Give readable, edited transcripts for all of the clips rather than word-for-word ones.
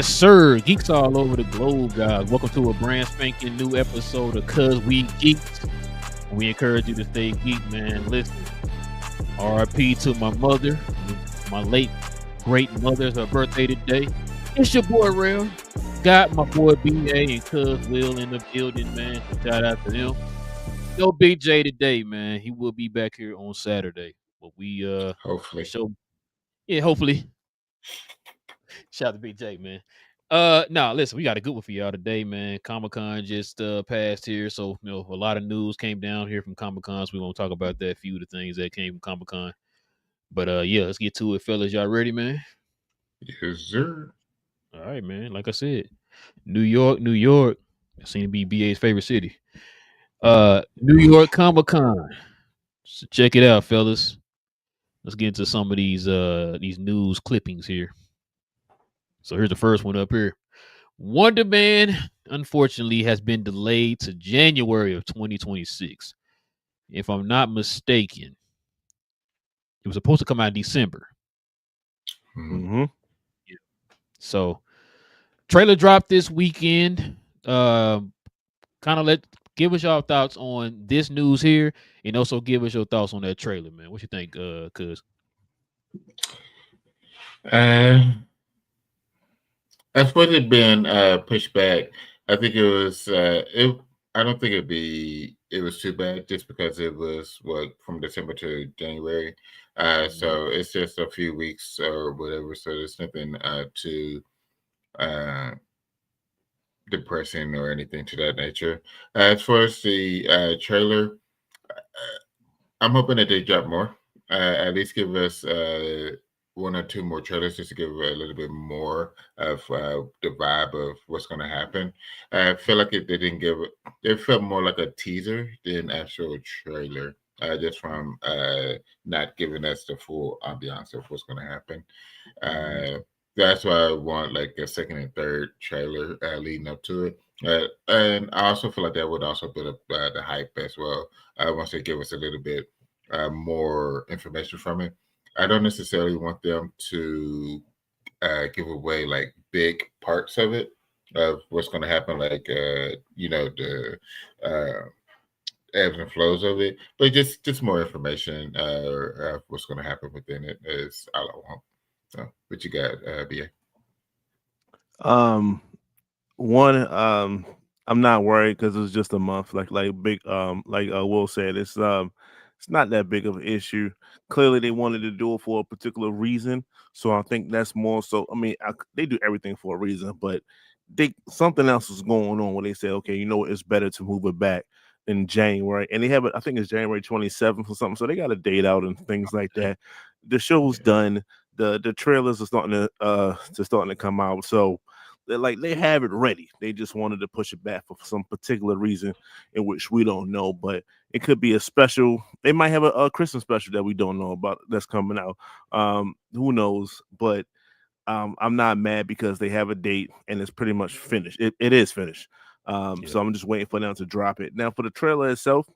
Yes, sir. Geeks all over the globe, guys. Welcome to a brand spanking new episode of Cuz We Geeks. We encourage you to stay geek, man. Listen, RIP to my mother, my late great mother. It's her birthday today. It's your boy Rail. Got my boy BA and Cuz Will in the building, man. So shout out to them. No BJ today, man. He will be back here on Saturday. But we Hopefully. show hopefully. Shout out to BJ, man. No, listen, we got a good one for y'all today, man. Comic-Con just passed here, so a lot of news came down here from Comic-Con. So we won't talk about that. A few of the things that came from Comic-Con. But yeah, let's get to it, fellas. Y'all ready, man? Yes, sir. All right, man. Like I said, New York, New York. That seems to be BA's favorite city. New York Comic-Con. So check it out, fellas. Let's get into some of these news clippings here. So here's the first one up here. Wonder Man, unfortunately, has been delayed to January of 2026. If I'm not mistaken, it was supposed to come out in December. Mm-hmm. Yeah. So, trailer dropped this weekend. Kind of give us your thoughts on this news here, and also give us your thoughts on that trailer, man. What you think, Cuz? As far as it being pushed back, I think it was. I don't think it was too bad just because it was from December to January. So it's just a few weeks or whatever. So there's nothing too depressing or anything to that nature. As far as the trailer, I'm hoping that they drop more. At least give us one or two more trailers just to give a little bit more of the vibe of what's going to happen. I feel like they didn't give it. It felt more like a teaser than actual trailer. Just from not giving us the full ambiance of what's going to happen. That's why I want like a second and third trailer leading up to it. And I also feel like that would also build up the hype as well. Once they give us a little bit more information from it. I don't necessarily want them to give away like big parts of it, of what's going to happen, like the ebbs and flows of it, but just more information of what's going to happen within it is all I want. So, what you got, BA? One, I'm not worried because it's just a month. Will said, it's not that big of an issue. Clearly, they wanted to do it for a particular reason, so I think that's more so. I mean, they do everything for a reason, but something else is going on where they say, okay, you know what, it's better to move it back in January, and they have it. I think it's January 27th or something. So they got a date out and things like that. The show's done. The trailers are starting to come out. So they have it ready. They just wanted to push it back for some particular reason in which we don't know, but it could be a special. They might have a Christmas special that we don't know about that's coming out. Who knows? But I'm not mad because they have a date and it's pretty much finished. It is finished. So I'm just waiting for them to drop it. Now for the trailer itself,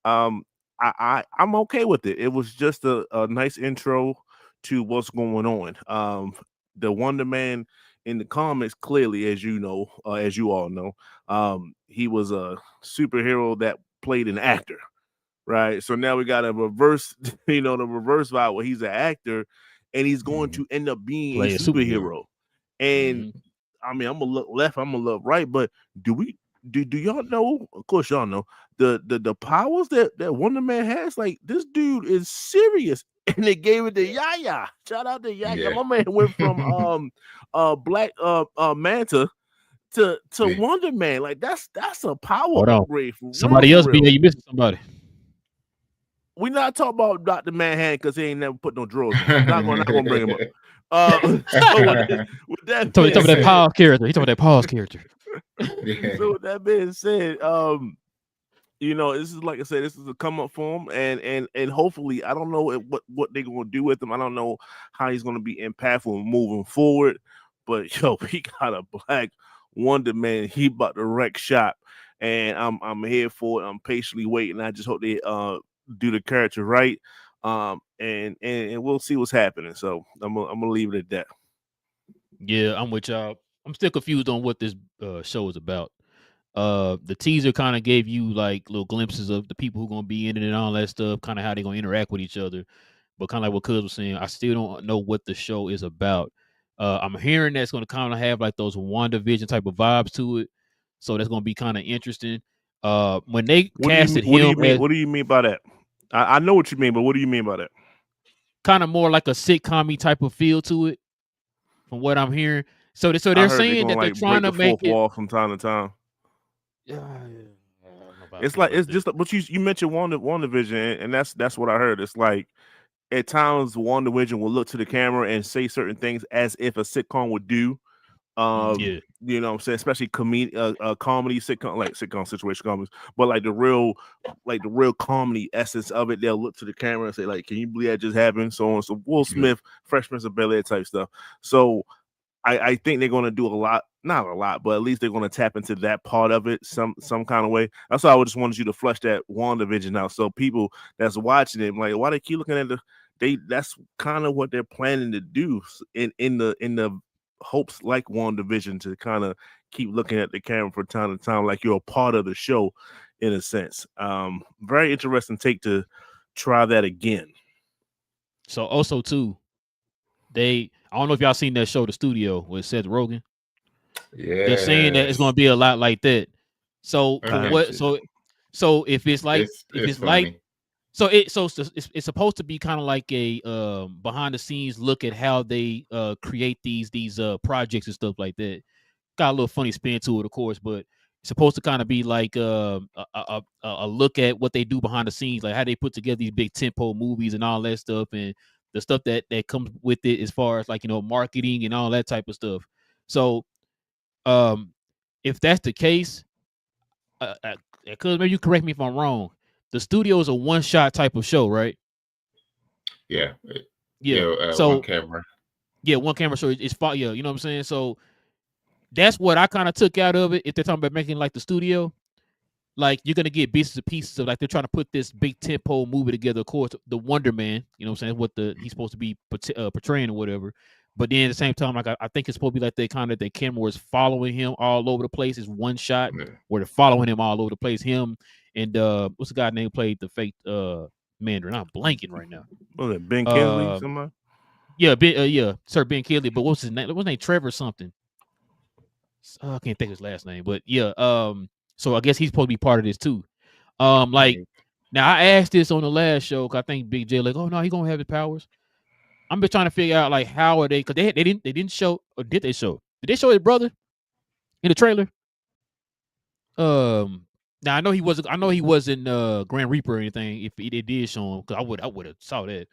I'm okay with it. It was just a nice intro to what's going on. The Wonder Man in the comics, clearly, as you all know, he was a superhero that played an actor, right? So now we got a reverse, the reverse vibe where he's an actor and he's going to end up being a superhero. And I mean, I'm gonna look left, I'm gonna look right, but do y'all know? Of course, y'all know the powers that Wonder Man has. Like, this dude is serious, and they gave it to Yaya. Shout out to Yaya. Yeah. My man went from Black Manta to Wonder Man. Like, that's a power upgrade. Somebody else, BA, you missing somebody. We not talking about Dr. Manhattan because he ain't never put no drawers on. Not gonna bring him up. With that, he talking about that pause character. He talking about that pause character. So with that being said, this is, like I said, this is a come up for him, and hopefully, I don't know what they're gonna do with him. I don't know how he's gonna be impactful moving forward, but he got a Black Wonder Man. He about to wreck shop, and I'm here for it. I'm patiently waiting. I just hope they do the character right, and we'll see what's happening. So I'm gonna leave it at that. Yeah, I'm with y'all. I'm still confused on what this show is about. The teaser kind of gave you like little glimpses of the people who gonna be in it and all that stuff, kind of how they gonna interact with each other. But kind of like what Cuz was saying, I still don't know what the show is about. I'm hearing that's gonna kind of have like those WandaVision type of vibes to it, so that's gonna be kind of interesting. When they casted What do you him mean? as What do you mean by that? I know what you mean, but what do you mean by that? kind of more like a sitcom type of feel to it, from what I'm hearing. So I they're heard they're saying gonna that they're like trying break to the make fourth it. wall from time to time. I don't know It's feel like about it's that. just but you mentioned WandaVision, and that's what I heard. It's like at times WandaVision will look to the camera and say certain things as if a sitcom would do. Yeah, You know what I'm saying, especially comedy sitcom, like sitcom situation comedies, but like the real comedy essence of it, they'll look to the camera and say, like, can you believe that just happened? So on. So Will Smith, Fresh Prince of Bel-Air type stuff. So I think they're going to do a lot, not a lot, but at least they're going to tap into that part of it some kind of way. That's why I just wanted you to flush that WandaVision out, so people that's watching it, like, why they keep looking at that's kind of what they're planning to do in the hopes, like WandaVision, to kind of keep looking at the camera from time to time, like you're a part of the show, in a sense. Very interesting take to try that again. So also too, I don't know if y'all seen that show, The Studio, with Seth Rogen. They're saying that it's going to be a lot like that. So I from haven't what, seen it. so if it's like, It's funny. it's supposed to be kind of like a behind the scenes look at how they create these projects and stuff like that. Got a little funny spin to it, of course, but it's supposed to kind of be like a look at what they do behind the scenes, like how they put together these big tempo movies and all that stuff, and the stuff that comes with it, as far as like, marketing and all that type of stuff. So um, if that's the case, because maybe you correct me if I'm wrong. The studio is a one shot type of show, right? Yeah. Yeah. One camera. Yeah, one camera. So it's fine. Yeah, you know what I'm saying. So that's what I kind of took out of it. If they're talking about making like the studio, like you're gonna get bits and pieces of, like, they're trying to put this big tempo movie together. Of course, the Wonder Man, you know what I'm saying, what he's supposed to be portraying or whatever. But then at the same time, like I think it's supposed to be like the camera is following him all over the place. It's one shot where they're following him all over the place. Him and what's the guy name played the fake Mandarin? I'm blanking right now. Was it Ben Kingsley? Somebody? Yeah, Sir Ben Kingsley. But what's his name? What's his name? Trevor something. I can't think of his last name, but yeah. So I guess he's supposed to be part of this too. Like, now I asked this on the last show, because I think Big J like, oh no, he gonna have his powers. I'm just trying to figure out, like, how are they? Because they didn't show, or did they show? Did they show his brother in the trailer? Now I know he wasn't. I know he wasn't Grand Reaper or anything. If they did show him, because I would have saw that.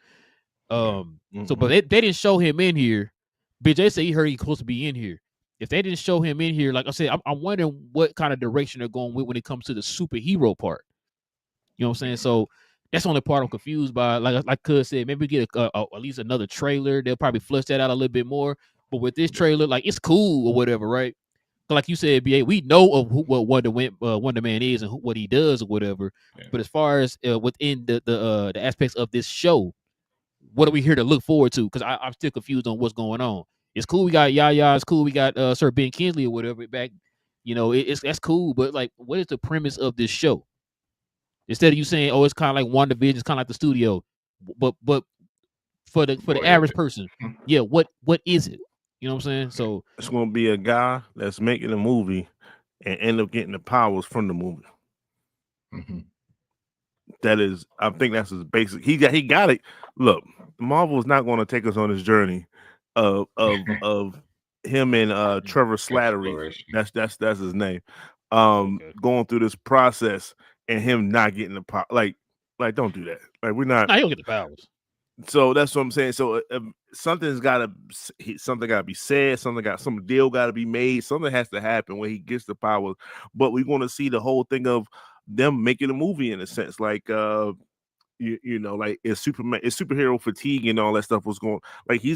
So, but they didn't show him in here. Big J said he heard he's supposed to be in here. If they didn't show him in here, like I said, I'm wondering what kind of direction they're going with when it comes to the superhero part. You know what I'm saying? So that's the only part I'm confused by. Like Cuz said, maybe get at least another trailer. They'll probably flush that out a little bit more. But with this trailer, like, it's cool or whatever, right? Like you said, BA, we know of what Wonder Man is and what he does or whatever. Yeah. But as far as within the aspects of this show, what are we here to look forward to? Because I'm still confused on what's going on. It's cool we got Yaya. It's cool we got Sir Ben Kingsley or whatever back. That's cool. But, like, what is the premise of this show? Instead of you saying, oh, it's kind of like WandaVision, it's kind of like the studio. But for the average person, yeah, what is it? You know what I'm saying? So it's going to be a guy that's making a movie and end up getting the powers from the movie. Mm-hmm. That is, I think that's his basic. He got it. Look, Marvel is not going to take us on this journey of him and Trevor Slattery. That's his name. Going through this process and him not getting the power. Like, don't do that. Like, we're not. Nah, he don't get the powers. So that's what I'm saying. So something got to be said. Some deal got to be made. Something has to happen when he gets the powers. But we're going to see the whole thing of them making a movie, in a sense, like you know, like it's superhero fatigue and all that stuff was going. Like, they're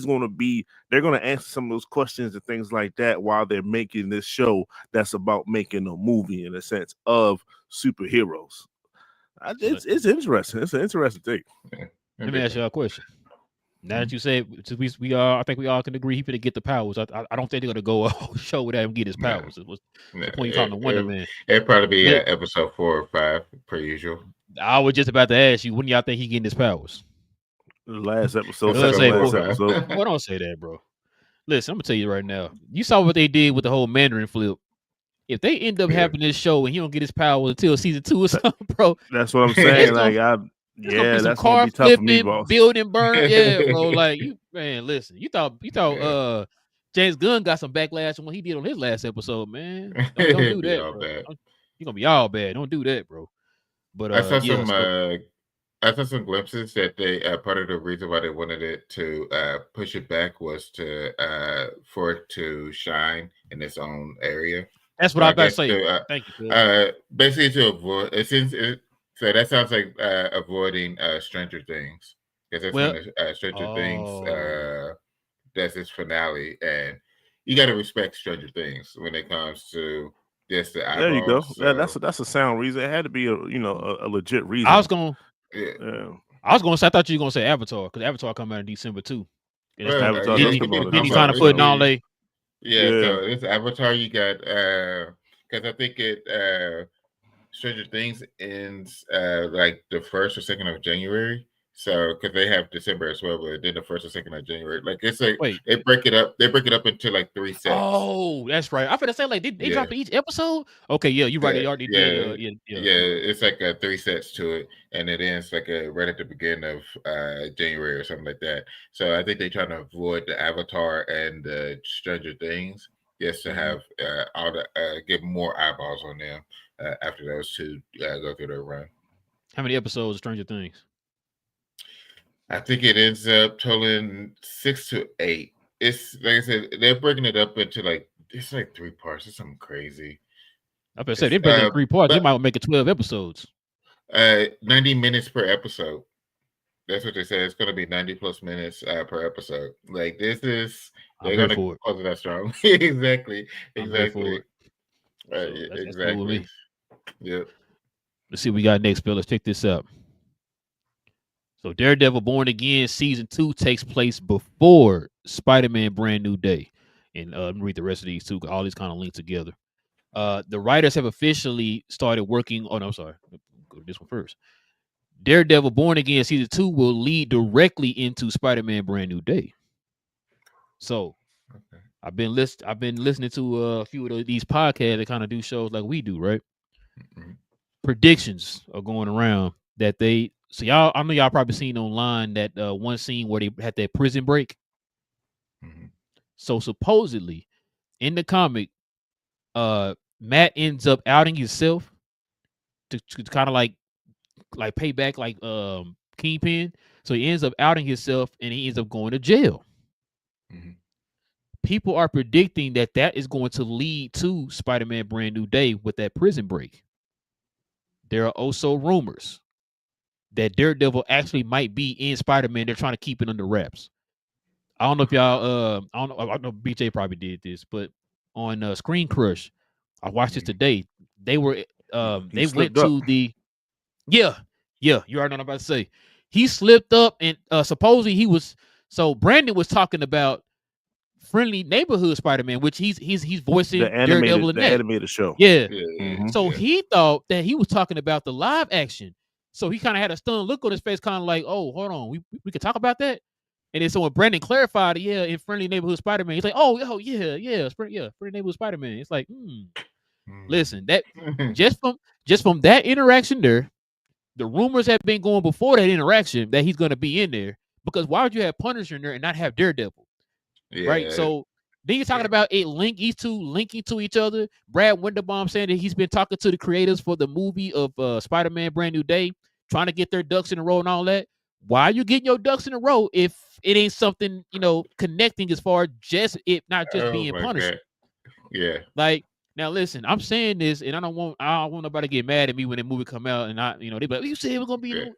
going to answer some of those questions and things like that while they're making this show that's about making a movie, in a sense, of superheroes. It's interesting. It's an interesting thing. Let me ask y'all a question. Now that you said, we all, I think we all can agree he finna get the powers. I don't think they're gonna go a whole show without him get his No, powers. What's no, the point you talking to Wonder Man? it'd probably be But episode 4 or 5 per usual. I was just about to ask you, when y'all think he getting his powers? The last episode, Does second say to last four. episode. Well, don't say that, bro. Listen, I'm gonna tell you right now. You saw what they did with the whole Mandarin flip. If they end up Yeah. having this show and he don't get his powers until season 2 or something, bro, That's what I'm it's saying. gonna, Like, it's gonna be some that's gonna car be tough for me, flipping, boss. building burn. Yeah, bro. Like you, man. Listen, you thought Yeah. James Gunn got some backlash on what he did on his last episode, man. Don't do It'd be that, all bro. bad. You're gonna be all bad. Don't do that, bro. But I saw yeah. some glimpses that they part of the reason why they wanted it to push it back was to for it to shine in its own area. That's what I was about to say. Thank you. Basically to avoid so that sounds like avoiding Stranger Things, because that's when Stranger Things does its finale, and you got to respect Stranger Things when it comes to just the eyeballs. There you go. So, That's a sound reason. It had to be a legit reason. I was gonna say, I thought you were gonna say Avatar, because Avatar come out in December too. Avatar Disney trying to put in all they. Yeah, so it's Avatar. You got because I think Stranger Things ends like the 1st or 2nd of January. So because they have December as well, but then the 1st or 2nd of January, like it's like they break it up. They break it up into like 3 sets. Oh, that's right. I finna say like they dropped each episode. Okay, yeah, you're right. They already did. It's like 3 sets to it, and it ends like right at the beginning of January or something like that. So I think they're trying to avoid the Avatar and the Stranger Things, just to have all the get more eyeballs on them after those two go through their run. How many episodes of Stranger Things? I think it ends up totaling 6 to 8. It's like I said, they're breaking it up into it's like 3 parts. It's something crazy. I was gonna say they're breaking it 3 parts. They might make it 12 episodes. 90 minutes per episode. That's what they said. It's gonna be 90 plus minutes per episode. Like they're gonna close it that strong. Exactly. Exactly. Exactly. Yep. Let's see what we got next, Bill. Let's check this out. So Daredevil Born Again season 2 takes place before Spider-Man Brand New Day. And let me read the rest of these too, because all these kind of link together. The writers have officially started working on, I'm sorry, go to this one first. Daredevil Born Again season 2 will lead directly into Spider-Man Brand New Day. So I've been listening to a few of these podcasts that kind of do shows like we do, right? Mm-hmm. Predictions are going around that so y'all, I know y'all probably seen online that one scene where they had that prison break. Mm-hmm. So supposedly in the comic, Matt ends up outing himself to kind of like pay back like Kingpin. So he ends up outing himself and he ends up going to jail. Mm-hmm. People are predicting that is going to lead to Spider-Man Brand New Day with that prison break. There are also rumors that Daredevil actually might be in Spider-Man. They're trying to keep it under wraps. I don't know if y'all I know BJ probably did this, but on Screen Crush, I watched this today. They were they went to the you already know what I'm about to say. He slipped up and supposedly he was, so Brandon was talking about Friendly Neighborhood Spider-Man, which he's voicing the Daredevil in the animated show. Yeah. So he thought that he was talking about the live action. So he kind of had a stunned look on his face, kind of like, oh, hold on, we could talk about that. And then so when Brandon clarified, in Friendly Neighborhood Spider-Man, he's like, oh yeah, Friendly Neighborhood Spider-Man. It's like, listen, that just from that interaction there, the rumors have been going before that interaction that he's going to be in there, because why would you have Punisher in there and not have Daredevil? Yeah. Right. So then you're talking about linking to each other. Brad Winderbaum saying that he's been talking to the creators for the movie of Spider-Man Brand New Day, trying to get their ducks in a row and all that. Why are you getting your ducks in a row if it ain't something, connecting as far as just it not just being Punisher? Yeah. Like, now listen, I'm saying this, and I don't want nobody to get mad at me when the movie come out, and they be like, you said it was gonna be.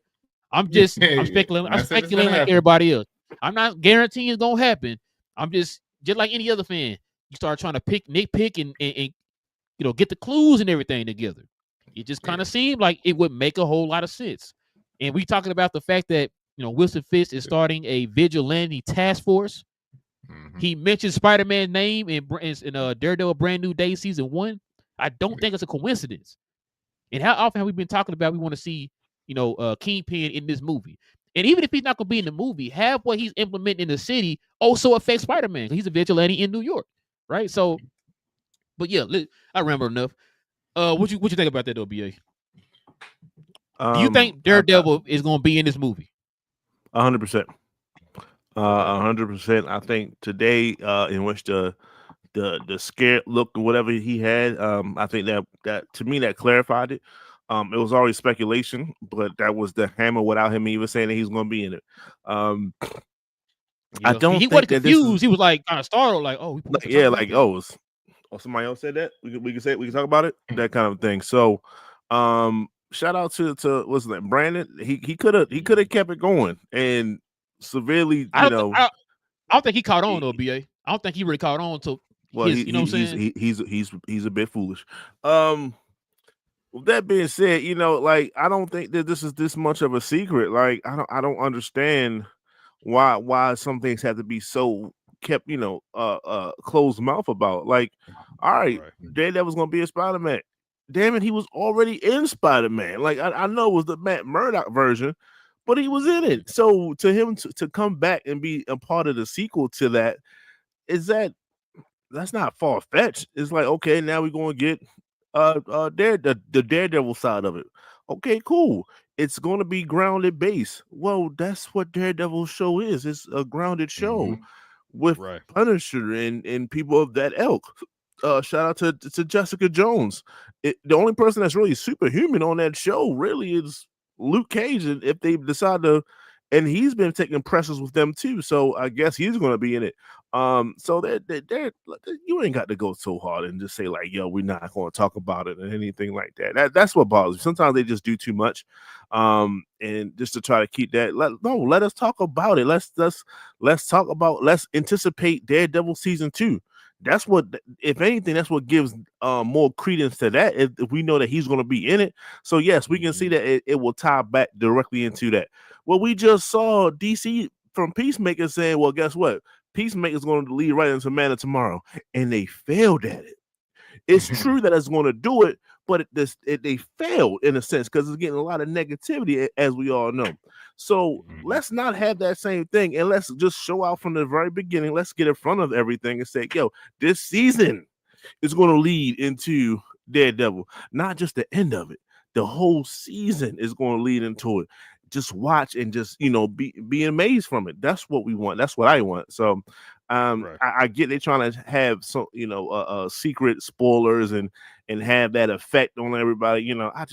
I'm speculating. I'm speculating like everybody else. I'm not guaranteeing it's gonna happen. I'm just like any other fan. You start trying to nitpick and get the clues and everything together. It just kind of seemed like it would make a whole lot of sense. And we talking about the fact that Wilson Fisk is starting a vigilante task force. He mentioned Spider-Man's name in Daredevil Brand New Day season 1. I don't think it's a coincidence. And how often have we been talking about we want to see, Kingpin in this movie? And even if he's not going to be in the movie, have what he's implementing in the city also affect Spider-Man. He's a vigilante in New York, right? So, but yeah, I remember enough. What you think about that though, BA? Do you think Daredevil is going to be in this movie? 100%. 100%. I think today, in which the scared look or whatever he had, I think that to me that clarified it. It was already speculation, but that was the hammer without him even saying that he's going to be in it. I don't he think wasn't that confused. He was like kind of startled, like, "Oh, somebody else said that. We can say it. We can talk about it. That kind of thing." So, shout out to what's that, Brandon? He could have kept it going and severely, I don't think he caught on though, BA. I don't think he really caught on to his. He's a bit foolish. With that being said, like I don't think that this is this much of a secret. Like I don't understand why some things have to be so kept, closed mouth about. Like, all right, Daredevil's gonna be a Spider-Man. Damn it, he was already in Spider-Man. Like I know it was the Matt Murdock version, but he was in it. So to him to come back and be a part of the sequel to that, that's not far fetched. It's like, okay, now we're gonna get the Daredevil side of it. Okay, cool. It's going to be grounded base. Well, that's what Daredevil show is. It's a grounded show with Punisher and people of that ilk. Shout out to Jessica Jones. The only person that's really superhuman on that show really is Luke Cage. And if they decide to, and he's been taking pressures with them too, so I guess he's going to be in it. So they're you ain't got to go so hard and just say like, yo, we're not going to talk about it or anything like that. That's what bothers me. Sometimes they just do too much, and just to try to keep that. Let us talk about it. Let's talk about. Let's anticipate Daredevil season 2. That's what, if anything, that's what gives more credence to that. If we know that he's going to be in it, so yes, we can see that it will tie back directly into that. Well, we just saw DC from Peacemaker saying, well, guess what? Peacemaker's going to lead right into Man of Tomorrow, and they failed at it. It's true that it's going to do it, but they failed in a sense because it's getting a lot of negativity, as we all know. So let's not have that same thing, and let's just show out from the very beginning. Let's get in front of everything and say, yo, this season is going to lead into Daredevil, not just the end of it. The whole season is going to lead into it. Just watch and just be amazed from it. That's what we want. That's what I want. So I get they trying to have some secret spoilers and have that effect on everybody. I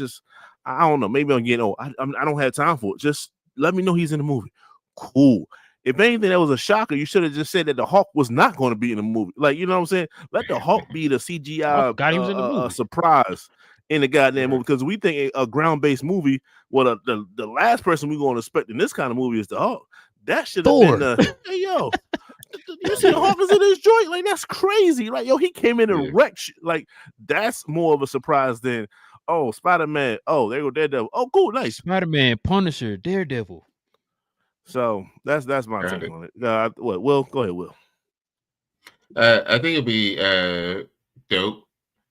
don't know. Maybe I'm getting old. I don't have time for it. Just let me know he's in the movie. Cool. If anything, that was a shocker. You should have just said that the Hulk was not going to be in the movie. Like, you know what I'm saying? Let the Hulk be the CGI surprise in the goddamn movie, because we think a ground-based movie. Well, the last person we're going to expect in this kind of movie is the Hulk. That should have been hey yo, you see the Hulk is in his joint? Like, that's crazy. Like, yo, he came in and wrecked shit. Like, that's more of a surprise than Spider-Man. Oh, there go Daredevil. Oh, cool, nice. Spider-Man, Punisher, Daredevil. So that's my take on it. Will, go ahead, Will. I think it'd be dope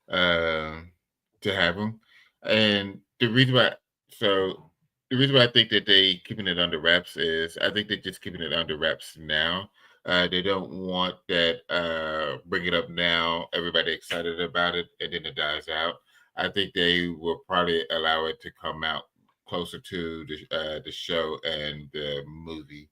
to have him, and the reason why I think that they keeping it under wraps is I think they're just keeping it under wraps now. They don't want that bring it up now, everybody excited about it, and then it dies out. I think they will probably allow it to come out closer to the show and the movie.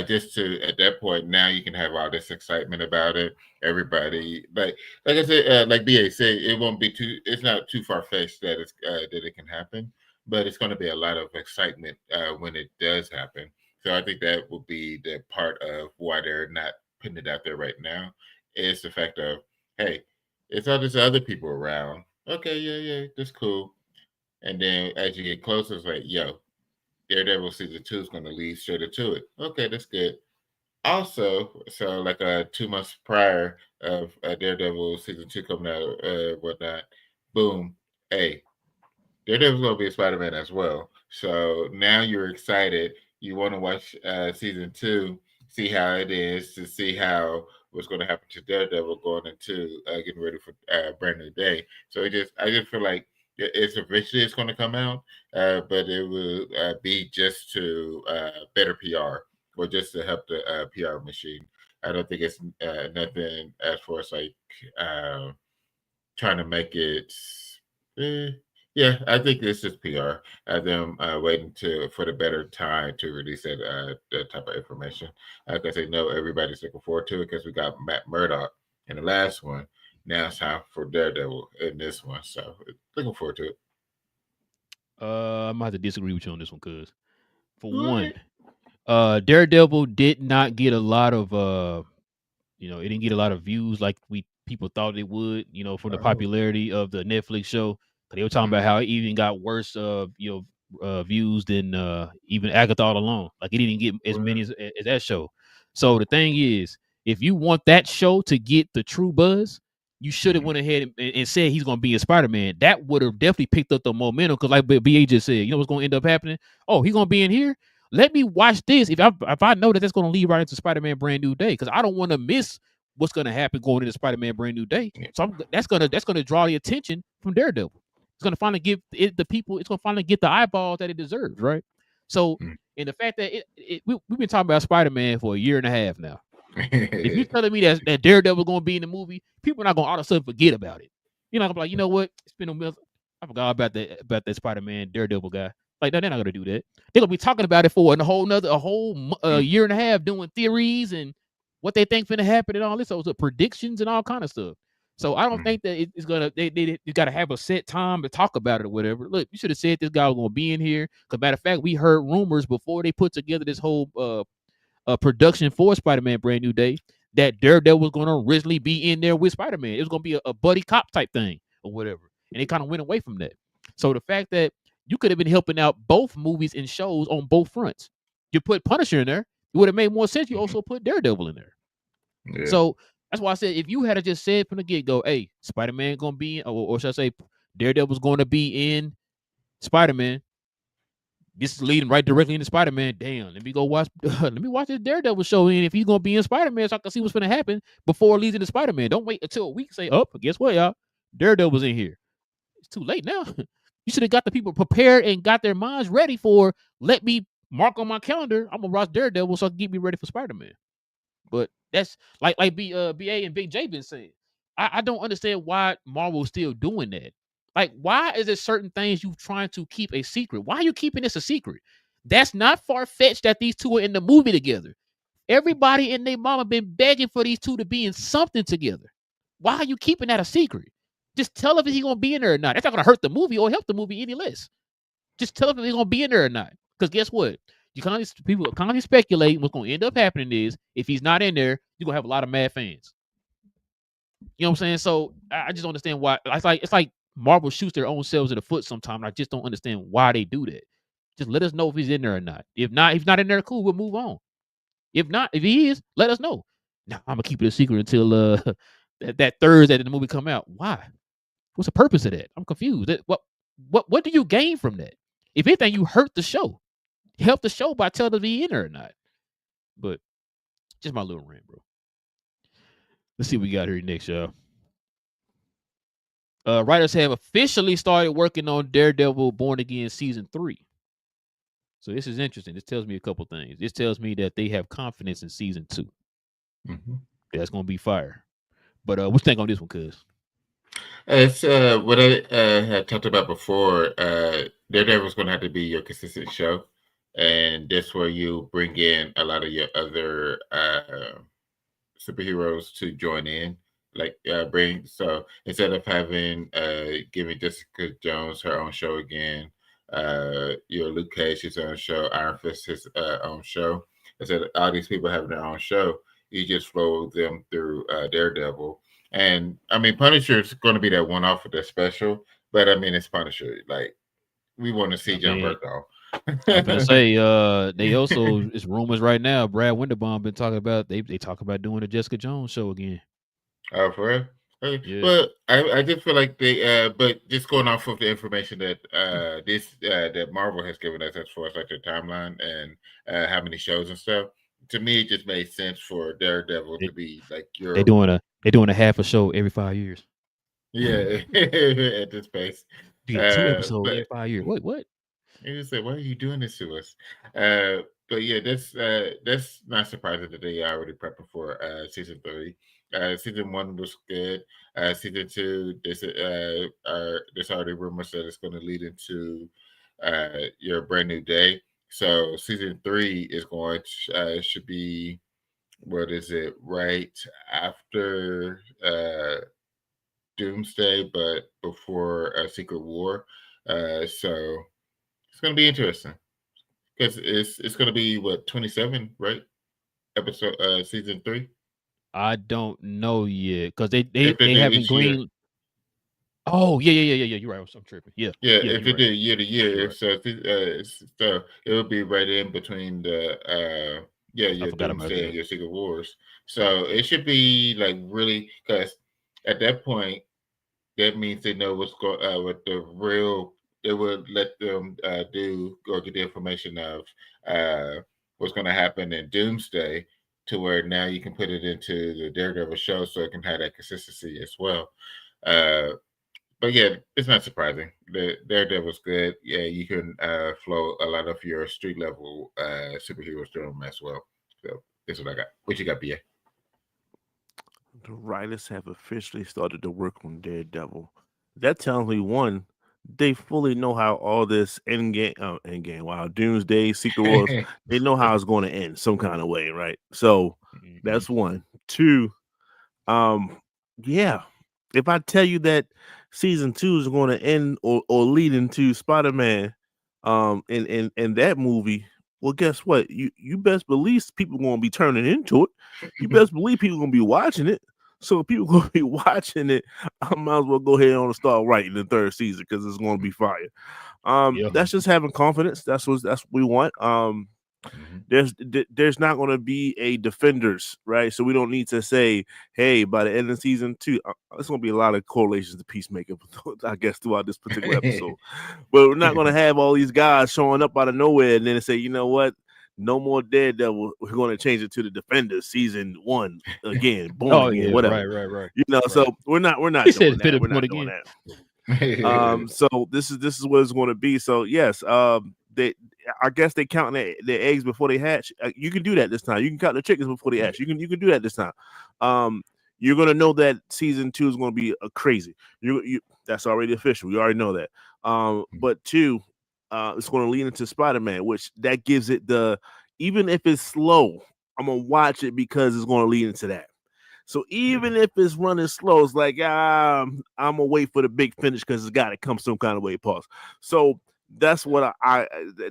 Just to at that point, now you can have all this excitement about it. Everybody, like I said, like BA said, it won't be too. It's not too far fetched that it can happen, but it's going to be a lot of excitement when it does happen. So I think that will be the part of why they're not putting it out there right now. Is the fact of, hey, it's all these other people around. Okay, yeah, that's cool. And then as you get closer, it's like, yo, Daredevil season 2 is going to lead straight into it. Okay, that's good. Also, so like 2 months prior of Daredevil season 2 coming out, whatnot, boom, hey, Daredevil's going to be a Spider-Man as well. So now you're excited. you want to watch season 2, see how it is, to see how what's going to happen to Daredevil going into getting ready for Brand New Day. So I just feel like it's eventually it's going to come out, but it will be just to better PR or just to help the PR machine. I don't think it's nothing as far as like trying to make it. Eh, yeah, I think this is PR. Them waiting for the better time to release that type of information. Because they know everybody's looking forward to it because we got Matt Murdock in the last one. Now it's time for Daredevil in this one. So looking forward to it. I'm gonna have to disagree with you on this one, cuz for one, What? Daredevil did not get a lot of it didn't get a lot of views like people thought it would, from the Oh. popularity of the Netflix show. But they were talking about how it even got worse views than even Agatha All Alone. Like it didn't get as many as that show. So the thing is, if you want that show to get the true buzz, you should have went ahead and said he's going to be a Spider-Man. That would have definitely picked up the momentum because, like BA just said, you know what's going to end up happening? Oh, he's going to be in here. Let me watch this. If I know that that's going to lead right into Spider-Man Brand New Day, because I don't want to miss what's going to happen going into Spider-Man Brand New Day. So that's gonna draw the attention from Daredevil. It's gonna finally give it the people. It's gonna finally get the eyeballs that it deserves, right? So, and the fact that we've been talking about Spider-Man for a year and a half now. If you're telling me that Daredevil going to be in the movie, people are not going to all of a sudden forget about it. You're not going to be like, you know what? It's been a month. I forgot about that Spider-Man Daredevil guy. Like, no, they're not going to do that. They're going to be talking about it for a whole year and a half, doing theories and what they think finna happen and all this. So predictions and all kind of stuff. So I don't think that it's gonna. They got to have a set time to talk about it or whatever. Look, you should have said this guy was gonna be in here. Cause matter of fact, we heard rumors before they put together this whole production for Spider-Man Brand New Day that Daredevil was going to originally be in there with Spider-Man. It was going to be a buddy cop type thing or whatever. And they kind of went away from that. So the fact that you could have been helping out both movies and shows on both fronts. You put Punisher in there, it would have made more sense. You also put Daredevil in there. Yeah. So that's why I said if you had just said from the get-go, hey, Spider-Man going to be in, or should I say Daredevil's going to be in Spider-Man, this is leading right directly into Spider-Man. Damn, let me go watch. Let me watch this Daredevil show in if he's gonna be in Spider-Man, so I can see what's gonna happen before it leads into Spider-Man. Don't wait until a week. And say, oh, guess what, y'all? Daredevil's in here. It's too late now. You should have got the people prepared and got their minds ready for. Let me mark on my calendar. I'm gonna watch Daredevil so I can get me ready for Spider-Man. But that's like BA and Big J been saying. I don't understand why Marvel's still doing that. Like, why is there certain things you trying to keep a secret? Why are you keeping this a secret? That's not far-fetched that these two are in the movie together. Everybody and their mama been begging for these two to be in something together. Why are you keeping that a secret? Just tell us if he's gonna be in there or not. That's not gonna hurt the movie or help the movie any less. Just tell us if he's gonna be in there or not. Because guess what? People constantly speculate what's gonna end up happening is if he's not in there, you're gonna have a lot of mad fans. You know what I'm saying? So I just don't understand why. It's like Marvel shoots their own selves in the foot sometimes. I just don't understand why they do that. Just let us know if he's in there or not. If he's not in there, cool, we'll move on. If not, if he is, let us know. Now I'm gonna keep it a secret until that Thursday that the movie come out. Why? What's the purpose of that? I'm confused. What do you gain from that? If anything, you hurt the show. Help the show by telling us if he's in there or not. But just my little rant, bro. Let's see what we got here next, y'all. Writers have officially started working on Daredevil Born Again Season 3. So this is interesting. This tells me a couple things. This tells me that they have confidence in Season 2. Mm-hmm. That's going to be fire. But what you think on this one, cuz? It's what I had talked about before. Daredevil's going to have to be your consistent show. And that's where you bring in a lot of your other superheroes to join in. Like so instead of having giving Jessica Jones her own show again, your Luke Cage his own show, Iron Fist his own show. Instead of all these people having their own show, you just flow them through Daredevil. And I mean, Punisher is going to be that one off of the special, but I mean, it's Punisher. Like we want to see John Berthold. I'm gonna say they also it's rumors right now. Brad Winderbaum been talking about they talk about doing a Jessica Jones show again. Oh, for real? Yeah. Well, I just feel like they, but just going off of the information that that Marvel has given us as far as like their timeline and how many shows and stuff, to me it just made sense for Daredevil They, to be like they your doing a half a show every 5 years. yeah at this pace. You get two episodes But every 5 years. What? and you say, why are you doing this to us? But yeah, that's not surprising that they already prepping for season 3. Season 1 was good. Season 2, there's already rumors that it's going to lead into your brand new day. So season 3 is going to should be, what is it, right after Doomsday, but before Secret War. So it's going to be interesting because it's going to be what, 27, right? Episode season 3. I don't know yet because they they If they they do haven't each year, green. Oh yeah. You're right. I'm tripping. Yeah, yeah. yeah. If You're they right. do year to You're year, right. so it would be right in between the I your forgot about Doomsday that. and your Secret Wars. So it should be like really, because at that point that means they know what the real. It would let them do or get the information of what's going to happen in Doomsday, to where now you can put it into the Daredevil show, so it can have that consistency as well. Uh, but yeah, it's not surprising. The Daredevil's good. Yeah, you can flow a lot of your street level superheroes through them as well. So this is what I got. What you got, BA? The writers have officially started to work on Daredevil. That tells me one, they fully know how all this wow, Doomsday, Secret Wars, they know how it's going to end some kind of way, right? So Mhm. that's one. Two, um, yeah. If I tell you that season 2 is going to end or lead into Spider-Man, in that movie, well, guess what? You best believe people going to be turning into it. You best believe people going to be watching it. So if people going to be watching it, I might as well go ahead and start writing the 3rd season because it's going to be fire. Yeah. That's just having confidence. That's what we want. Mhm. There's not going to be a defenders, right? So we don't need to say, hey, by the end of season 2, there's going to be a lot of correlations to Peacemaker, I guess, throughout this particular episode. But we're not going to have all these guys showing up out of nowhere and then say, you know what? No more Daredevil. We're going to change it to the Defenders season 1 again, born Oh again, yeah. whatever. Right. So Right. we're He not said doing fit that. it We're one not doing again. that. So this is what it's going to be. So yes, they I guess they count their eggs before they hatch. You can do that this time. You can count the chickens before they hatch. You can do that this time. You're gonna know that season 2 is going to be crazy. You that's already official. We already know that. But 2, it's going to lead into Spider-Man, which that gives it the, even if it's slow, I'm gonna watch it because it's going to lead into that. So even if it's running slow, it's like I'm gonna wait for the big finish because it's got to come some kind of way. Pause. So that's what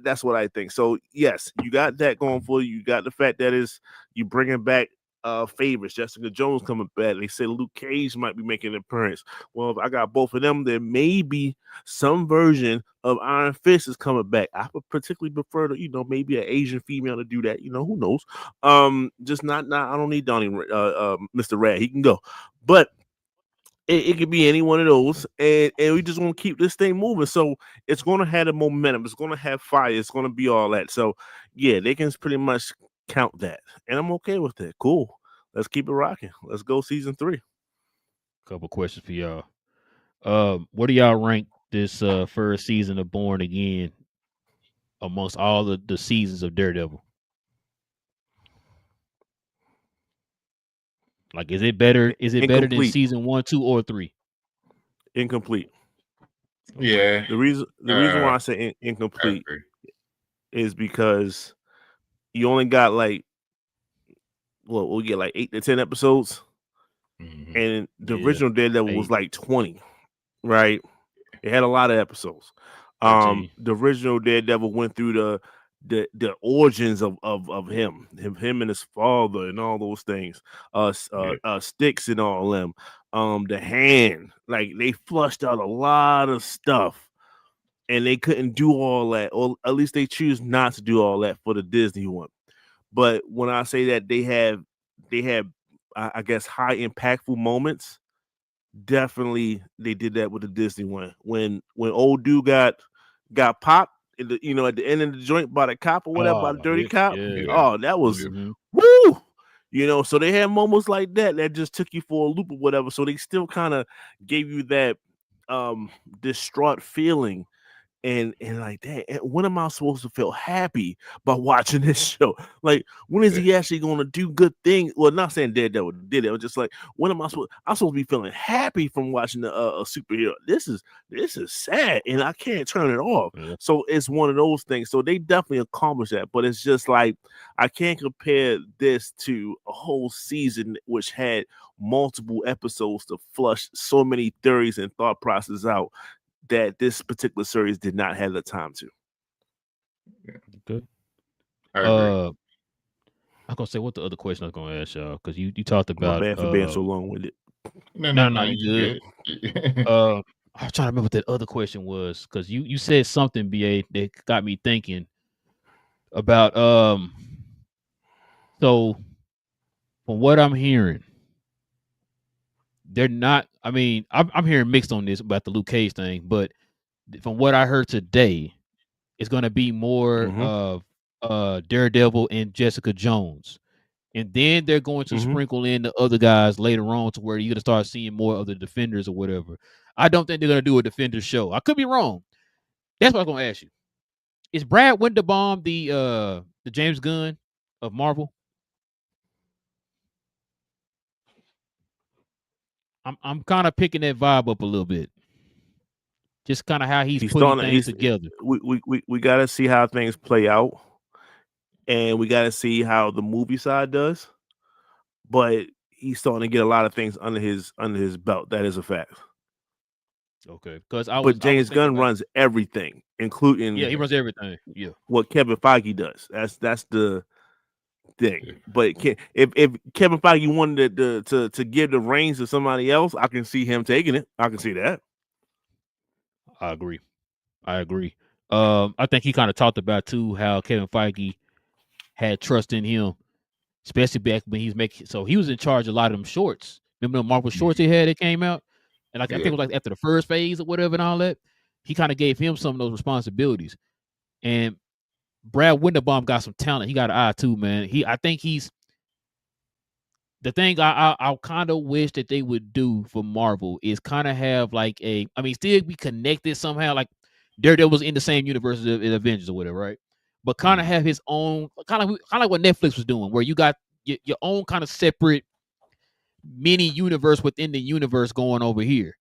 that's what I think. So yes, you got that going for you. You got the fact that is you bringing back favorites. Jessica Jones coming back. They said Luke Cage might be making an appearance. Well, if I got both of them, there may be some version of Iron Fist is coming back. I would particularly prefer to, maybe an Asian female to do that. Who knows? Just not. I don't need Donnie, Mr. Rad. He can go, but it could be any one of those, and we just want to keep this thing moving. So it's going to have the momentum. It's going to have fire. It's going to be all that. So yeah, they can pretty much count that, and I'm okay with it. Cool. Let's keep it rocking. Let's go season 3. Couple questions for y'all. What do y'all rank this first season of Born Again amongst all the seasons of Daredevil? Like, is it better? Is it better than Incomplete. season 1, 2, or 3? Incomplete. Okay. Yeah, The reason why I say I incomplete agree. is because you only got like, we'll get like 8 to 10 episodes, Mhm. and the Yeah. original Daredevil was 8, like 20, right? It had a lot of episodes. 13. The original Daredevil went through the origins of him and his father and all those things. Yeah. Sticks and all them. The hand, like they flushed out a lot of stuff, and they couldn't do all that, or at least they choose not to do all that for the Disney one. But when I say that they have, I guess, high impactful moments, definitely they did that with the Disney one. When old dude got popped in the, at the end of the joint by the cop or whatever, by the Oh, dirty cop. yeah. Yeah. Oh, that was Mhm. woo. So they had moments like that just took you for a loop or whatever. So they still kind of gave you that distraught feeling and like that. When am I supposed to feel happy by watching this show? Like, when is he actually going to do good things? Well, not saying Daredevil did it. I was just like, when am I supposed? I'm supposed to be feeling happy from watching a superhero. This is sad, and I can't turn it off. Yeah. So it's one of those things. So they definitely accomplished that, but it's just like I can't compare this to a whole season which had multiple episodes to flush so many theories and thought processes out that this particular series did not have the time to. Good. I agree. I'm gonna say what the other question I was gonna ask y'all because you talked My about bad for being so long with it. no, you You good. good. I was trying to remember what that other question was because you said something, BA, that got me thinking about so from what I'm hearing, they're not. I mean, I'm hearing mixed on this about the Luke Cage thing, but from what I heard today, it's gonna be more Mm-hmm. of Daredevil and Jessica Jones. And then they're going to Mm-hmm. sprinkle in the other guys later on to where you're gonna start seeing more of the Defenders or whatever. I don't think they're gonna do a Defenders show. I could be wrong. That's what I'm gonna ask you. Is Brad Winderbaum the James Gunn of Marvel? I'm kind of picking that vibe up a little bit. Just kind of how he's He's putting starting. things He's together. we got to see how things play out, and we got to see how the movie side does. But he's starting to get a lot of things under his belt. That is a fact. Okay, because But I was James thinking Gunn like, runs everything, yeah, including he runs everything. Yeah, what Kevin Feige does. That's the thing. Yeah. But if Kevin Feige wanted to give the reins to somebody else, I can see him taking it. I can see that. I agree. I agree. I think he kind of talked about too how Kevin Feige had trust in him, especially back when he's making. So he was in charge of a lot of them shorts. Remember the Marvel shorts he had that came out, and like I think Yeah. it was like after the first phase or whatever and all that. He kind of gave him some of those responsibilities. And Brad Winderbaum got some talent. He got an eye too, man. I think he's the thing I kind of wish that they would do for Marvel is kind of have like still be connected somehow. Like Daredevil was in the same universe as the Avengers or whatever, right? But kind of have his own kind of like what Netflix was doing, where you got your own kind of separate mini universe within the universe going over here,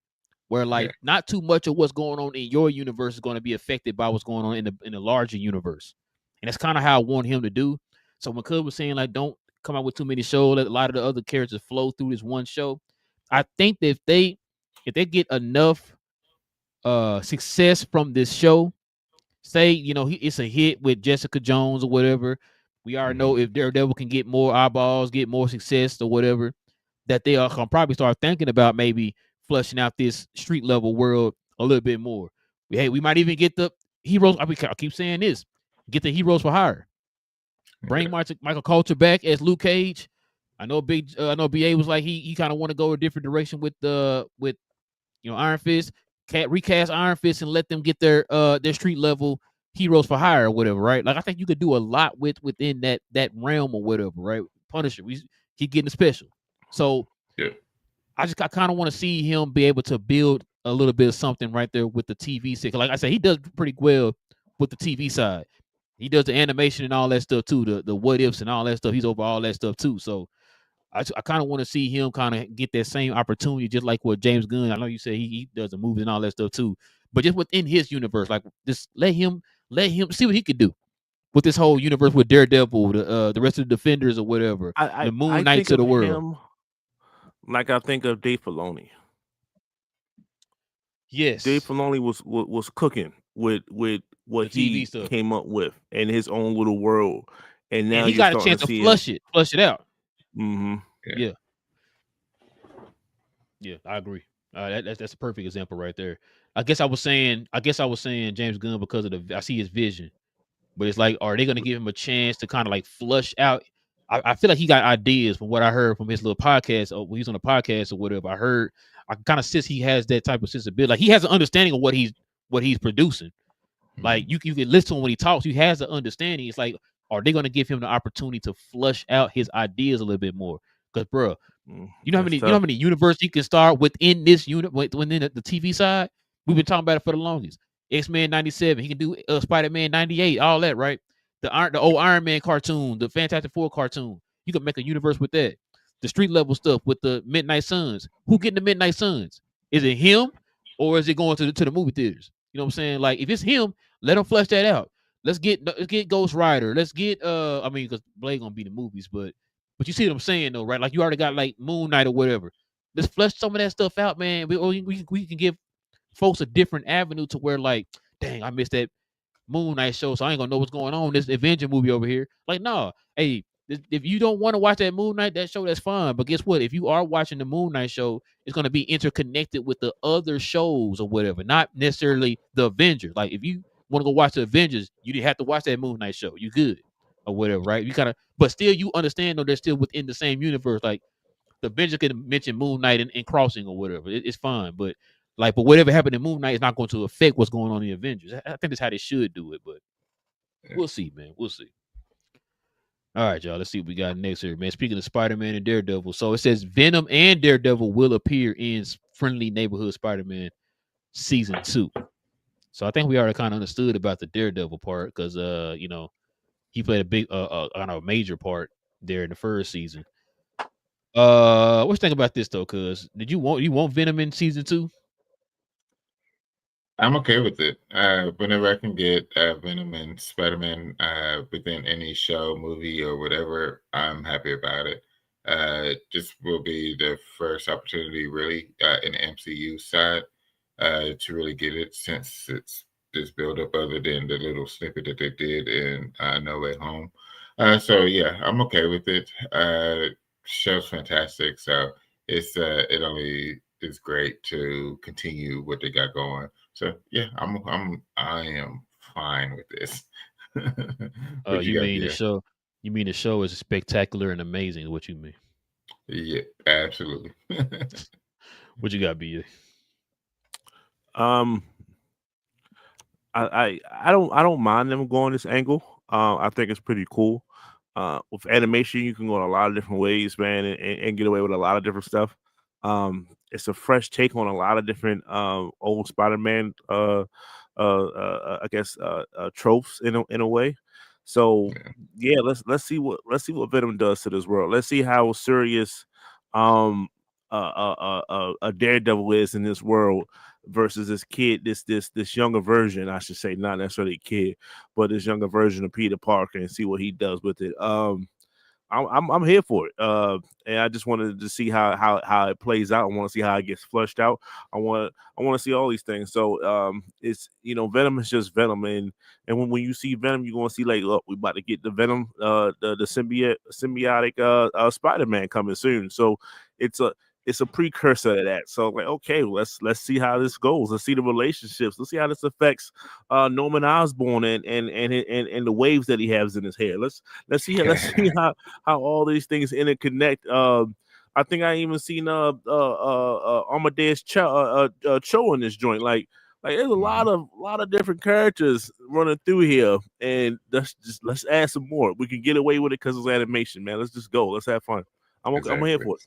where Yeah. like not too much of what's going on in your universe is going to be affected by what's going on in the larger universe, and that's kind of how I want him to do. So when Cub was saying like, don't come out with too many shows, let a lot of the other characters flow through this one show. I think that if they get enough success from this show, say it's a hit with Jessica Jones or whatever, we already know if Daredevil can get more eyeballs, get more success or whatever, that they are gonna probably start thinking about maybe flushing out this street level world a little bit more. Hey, we might even get the heroes. I keep saying this: get the heroes for hire. Bring Michael Coulter back as Luke Cage. I know I know BA was like he kind of want to go a different direction with Iron Fist. Recast Iron Fist and let them get their street level heroes for hire or whatever, right? Like I think you could do a lot within that realm or whatever, right? Punisher, we keep getting the special. So Yeah. I kind of want to see him be able to build a little bit of something right there with the TV side. Like I said, he does pretty well with the TV side. He does the animation and all that stuff too, the what ifs and all that stuff. He's over all that stuff too. So I kind of want to see him kind of get that same opportunity, just like what James Gunn. I know you said he does the movies and all that stuff too, but just within his universe, like just let him see what he could do with this whole universe with Daredevil, the rest of the Defenders or whatever, the Moon I Knights think of of the world. him like I think of Dave Filoni. Dave Yes, Filoni was cooking with what the TV he stuff, came up with in his own little world, and and now he you're got a starting chance to to see him. flush it out. Mm-hmm. Yeah, yeah, I agree. That's a perfect example right there. I guess I was saying James Gunn because of I see his vision. But it's like, are they going to give him a chance to kind of like flush out? I feel like he got ideas from what I heard from his little podcast. Or he's on a podcast or whatever. I I kind of sense he has that type of sensibility. Like he has an understanding of what he's producing. Like you can listen to him when he talks. He has an understanding. It's like, are they going to give him the opportunity to flush out his ideas a little bit more? Because, bro, you know how many universes you can start within this unit within the TV side. We've been talking about it for the longest. X-Men 97. He can do Spider-Man 98. All that, right? The old Iron Man cartoon, the Fantastic Four cartoon. You can make a universe with that. The street level stuff with the Midnight Suns. Who getting the Midnight Suns? Is it him or is it going to the movie theaters? You know what I'm saying? Like if it's him, let him flesh that out. Let's get Ghost Rider. Let's get I mean, because Blade gonna be the movies, but you see what I'm saying though, right? Like you already got like Moon Knight or whatever. Let's flesh some of that stuff out, man. We can give folks a different avenue to where like, dang, I missed that Moon Knight show, so I ain't gonna know what's going on in this Avenger movie over here. Like, no, hey, if you don't want to watch that Moon Knight that show, that's fine. But guess what? If you are watching the Moon Knight show, it's gonna be interconnected with the other shows or whatever, not necessarily the Avengers. Like, if you want to go watch the Avengers, you didn't have to watch that Moon Knight show. You good or whatever, right? You kind of, but still, you understand though they're still within the same universe. Like the Avengers can mention Moon Knight and Crossing or whatever. It's fine, but whatever happened in Moon Knight is not going to affect what's going on in the Avengers. I think that's how they should do it, but we'll see, man. We'll see. All right, y'all. Let's see what we got next here, man. Speaking of Spider-Man and Daredevil, so it says Venom and Daredevil will appear in Friendly Neighborhood Spider-Man season 2. So I think we already kind of understood about the Daredevil part because he played a big kind of a major part there in the first season. What you think about this though? Cause did you want Venom in season 2? I'm okay with it. Whenever I can get Venom and Spider-Man within any show, movie, or whatever, I'm happy about it. This will be the first opportunity, really, in the MCU side to really get it since it's this build-up, other than the little snippet that they did in No Way Home. So yeah, I'm okay with it. Show's fantastic, so it only is great to continue what they got going. So yeah, I am fine with this. You mean the show? You mean the show is spectacular and amazing? What you mean? Yeah, absolutely. What you got, BA? I don't mind them going this angle. I think it's pretty cool. With animation, you can go in a lot of different ways, man, and get away with a lot of different stuff. It's a fresh take on a lot of different old Spider-Man, I guess, tropes in a way. So yeah, let's see what Venom does to this world. Let's see how serious a Daredevil is in this world versus this kid, this younger version, I should say, not necessarily a kid, but this younger version of Peter Parker, and see what he does with it. I'm here for it. And I just wanted to see how it plays out. I want to see how it gets flushed out. I want to see all these things. So it's Venom is just Venom, and when you see Venom, you're gonna see like, look, we about to get the Venom, the symbiotic Spider-Man coming soon. So it's a precursor to that. So like, okay, let's see how this goes. Let's see the relationships. Let's see how this affects Norman Osborn and the waves that he has in his hair. Let's see how all these things interconnect. I think I even seen Amadeus Cho in this joint. Like there's a lot of different characters running through here, and let's add some more. We can get away with it because it's animation, man. Let's just go. Let's have fun. I'm here for it.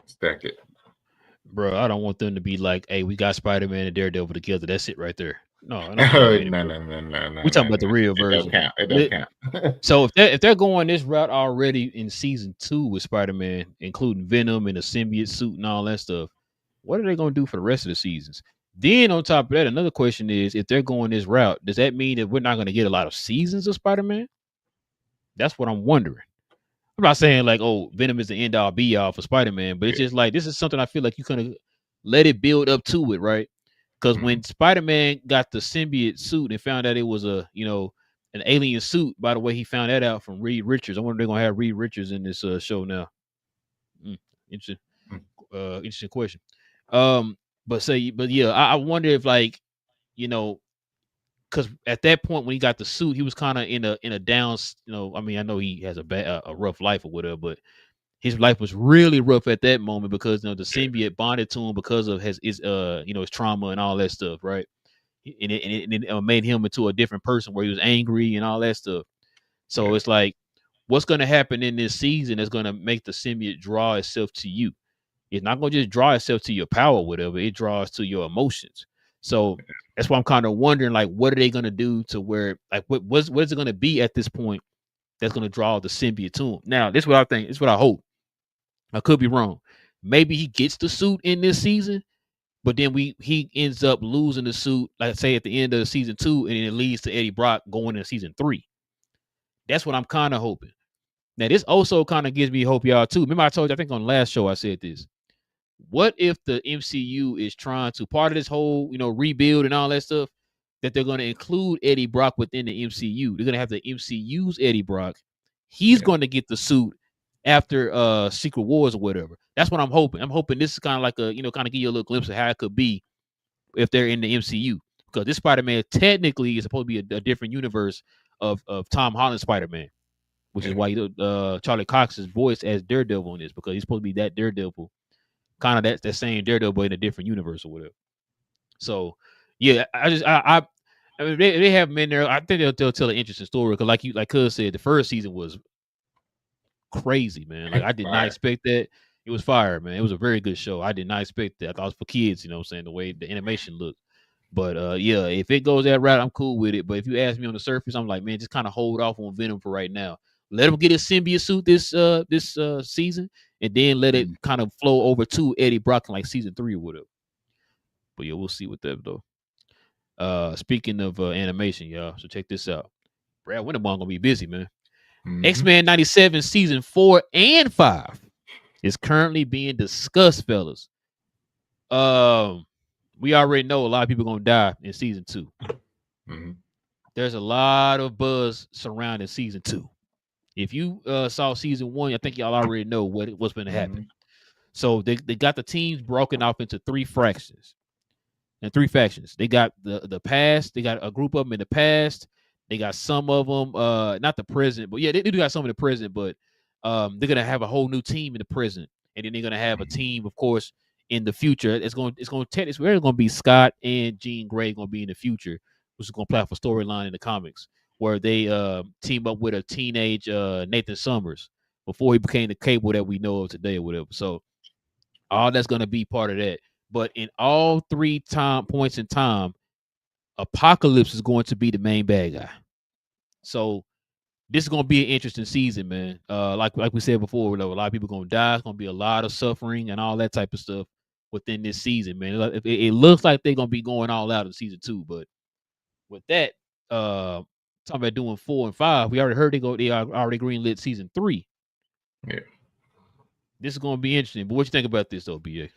Stack it. Bro, I don't want them to be like, hey, we got Spider-Man and Daredevil together. That's it right there. No. No. We're talking about the real version. It don't count. So if they're going this route already in season 2 with Spider-Man, including Venom and the symbiote suit and all that stuff, what are they going to do for the rest of the seasons? Then on top of that, another question is, if they're going this route, does that mean that we're not going to get a lot of seasons of Spider-Man? That's what I'm wondering. I'm not saying like, oh, Venom is the end all be all for Spider-Man, but it's just like, this is something I feel like you kind of let it build up to it, right? Because when Spider-Man got the symbiote suit and found out it was an alien suit, by the way, he found that out from Reed Richards. I wonder if they're gonna have Reed Richards in this show now. Interesting question. But yeah, I wonder if because at that point when he got the suit, he was kind of in a down. I mean, I know he has a rough life or whatever, but his life was really rough at that moment because the symbiote bonded to him because of his his trauma and all that stuff, right? And it made him into a different person where he was angry and all that stuff. So it's like, what's going to happen in this season is going to make the symbiote draw itself to you. It's not going to just draw itself to your power, whatever. It draws to your emotions. So that's why I'm kind of wondering, like, what are they going to do to where, like, what is it going to be at this point that's going to draw the symbiote to him? Now, this is what I think. This is what I hope. I could be wrong. Maybe he gets the suit in this season, but then he ends up losing the suit, like say at the end of season 2, and it leads to Eddie Brock going into season 3. That's what I'm kind of hoping. Now, this also kind of gives me hope, y'all, too. Remember, I told you, I think on the last show I said this. What if the MCU is trying to, part of this whole, rebuild and all that stuff, that they're going to include Eddie Brock within the MCU? They're going to have the MCU's Eddie Brock. He's going to get the suit after Secret Wars or whatever. That's what I'm hoping. I'm hoping this is kind of like a, kind of give you a little glimpse of how it could be if they're in the MCU. Because this Spider-Man technically is supposed to be a different universe of Tom Holland's Spider-Man, which is why Charlie Cox is voiced as Daredevil in this, because he's supposed to be that Daredevil, kind of that same Daredevil in a different universe or whatever. So yeah, I mean, they have him in there. I think they'll tell an interesting story, because like Cuz said, the first season was crazy, man. Like, I did not expect that. It was fire, man. It was a very good show. I did not expect that. I thought it was for kids, what I'm saying, the way the animation looked. But yeah, if it goes that route, I'm cool with it. But if you ask me on the surface, I'm like, man, just kind of hold off on Venom for right now. Let him get his symbiote suit this season, and then let it kind of flow over to Eddie Brock in like season 3 or whatever. But yeah, we'll see with that though. Speaking of animation, y'all, so check this out. Brad Winterbone gonna be busy, man. X-Men 97 season 4 and 5 is currently being discussed, fellas. We already know a lot of people gonna die in season 2. There's a lot of buzz surrounding season 2. If you saw season 1, I think y'all already know what's going to happen. So they got the teams broken off into 3 fractions and 3 factions. They got the past. They got a group of them in the past. They got some of them, not the present, but yeah, they do got some in the present. But they're gonna have a whole new team in the present, and then they're gonna have a team, of course, in the future. It's going to be Scott and Jean Grey going to be in the future, which is going to play out for storyline in the comics, where they team up with a teenage Nathan Summers before he became the Cable that we know of today or whatever. So all that's going to be part of that. But in all 3 points in time, Apocalypse is going to be the main bad guy. So this is going to be an interesting season, man. Like we said before, a lot of people going to die. It's going to be a lot of suffering and all that type of stuff within this season, man. It looks like they're going to be going all out in season 2, but with that, talking about doing 4 and 5, we already heard they are already greenlit season 3. Yeah, this is going to be interesting. But what you think about this though, BA?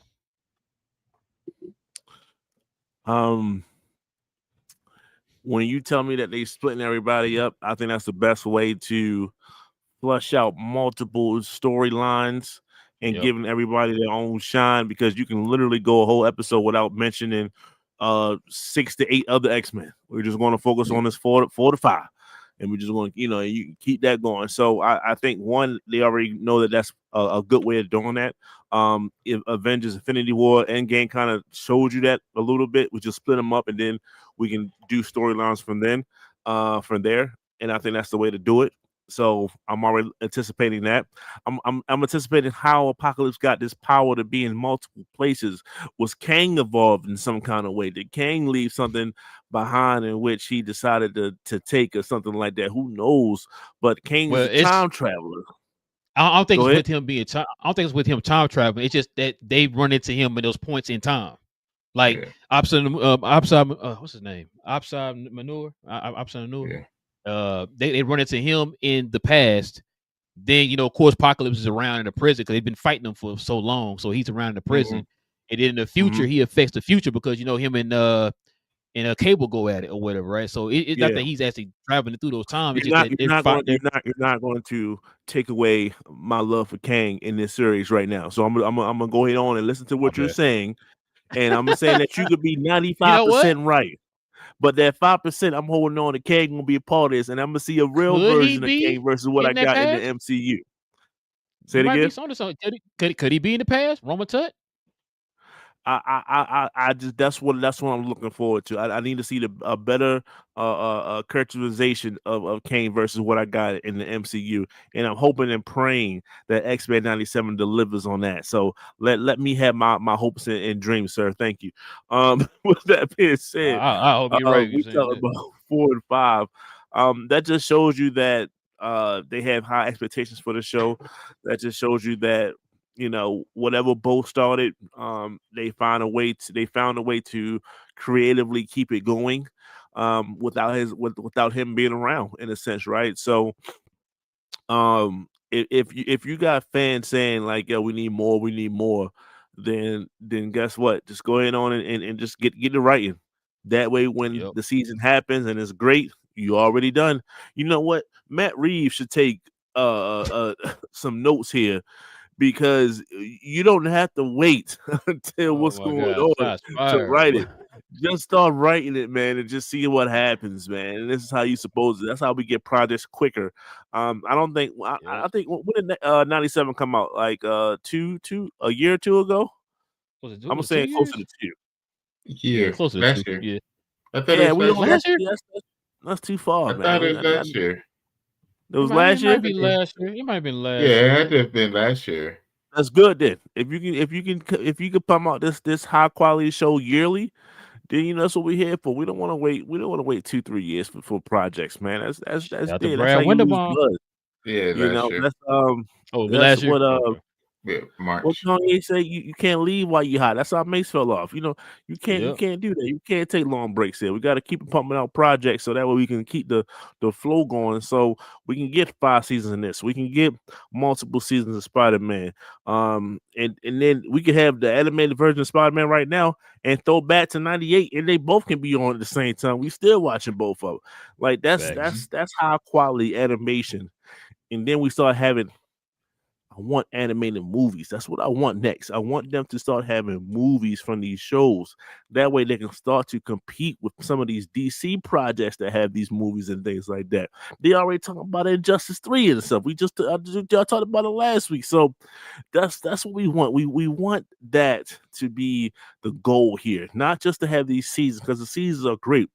When you tell me that they splitting everybody up, I think that's the best way to flush out multiple storylines and giving everybody their own shine, because you can literally go a whole episode without mentioning 6 to 8 other X-Men. We're just going to focus on this 4 to 5, and we're just going to, you keep that going. So I think, one, they already know that that's a good way of doing that. If Avengers Infinity War Endgame kind of showed you that a little bit, we just split them up, and then we can do storylines from there. And I think that's the way to do it. So I'm already anticipating that. I'm anticipating how Apocalypse got this power to be in multiple places. Was Kang involved in some kind of way? Did Kang leave something behind in which he decided to take, or something like that? Who knows? But Kang is a time traveler. I don't think it's with him being. I don't think it's with him time traveling. It's just that they run into him in those points in time. Like what's his name? Opside Manure. They run into him in the past. Then of course, Apocalypse is around in the prison because they've been fighting him for so long. So he's around in the prison, and then in the future he affects the future because him and a Cable go at it or whatever, right? So it's not that he's actually traveling through those times. You're not going to take away my love for Kang in this series right now. So I'm gonna go ahead on and listen to what you're saying, and I'm saying that you could be 95% right. But that 5%, I'm holding on to Kang gonna be a part of this, and I'm gonna see a real version of Kang versus what I got in the MCU. Say You it might be again. something. Could he be in the past? Roma Tut? I just that's what I'm looking forward to. I need to see a better characterization of Kane versus what I got in the MCU, and I'm hoping and praying that X-Men 97 delivers on that. So let me have my hopes and dreams, sir. Thank you. With that being said, I hope you're right. we You saying talking that? about 4 and 5. That just shows you that they have high expectations for the show. That just shows you that whatever Bo started, they found a way to creatively keep it going, without him being around, in a sense, right? So, if you got fans saying like, "Yo, we need more," then guess what? Just go ahead on and just get it writing. That way, when Yep. the season happens and it's great, you already done. You know what? Matt Reeves should take some notes here, because you don't have to wait until Oh what's my going God, on shots to fired, write boy. it. Just start writing it, man, and just see what happens, man. And this is how you suppose it. That's how we get projects quicker. I don't think. Yep. I think when did 97 come out? Like a year or two ago. I'm gonna Was it 2 say closer years? to 2. Yeah, Year closer to two. last year. Yeah, I thought it Yeah, was we last don't. year. last year. That's too far, I thought man. it was last year. It was last It might year. be last year. It might have been last Yeah, it year. had to have been last year. That's good then. If you can pump out this high quality show yearly, then that's what we're here for. We don't want to wait. We don't want to wait 2-3 years for projects, man. That's Shout out to dead. That's how Brad you lose Winterbomb. blood. Yeah, last year. That's Oh, was it that's last year? what Okay. Yeah, what March. Kanye say, you can't leave while you're hot. That's how Mace fell off. You Yep. can't do that. You can't take long breaks here. We got to keep pumping out projects so that way we can keep the flow going. So we can get 5 seasons in this. We can get multiple seasons of Spider-Man. And then we can have the animated version of Spider-Man right now and throw back to 98, and they both can be on at the same time. We still watching both of them. Like Facts. that's high quality animation. And then we start having, I want animated movies. That's what I want next. I want them to start having movies from these shows. That way they can start to compete with some of these DC projects that have these movies and things like that. They already talking about Injustice 3 and stuff. I talked about it last week. So that's what we want. We want that to be the goal here, not just to have these seasons, because the seasons are great,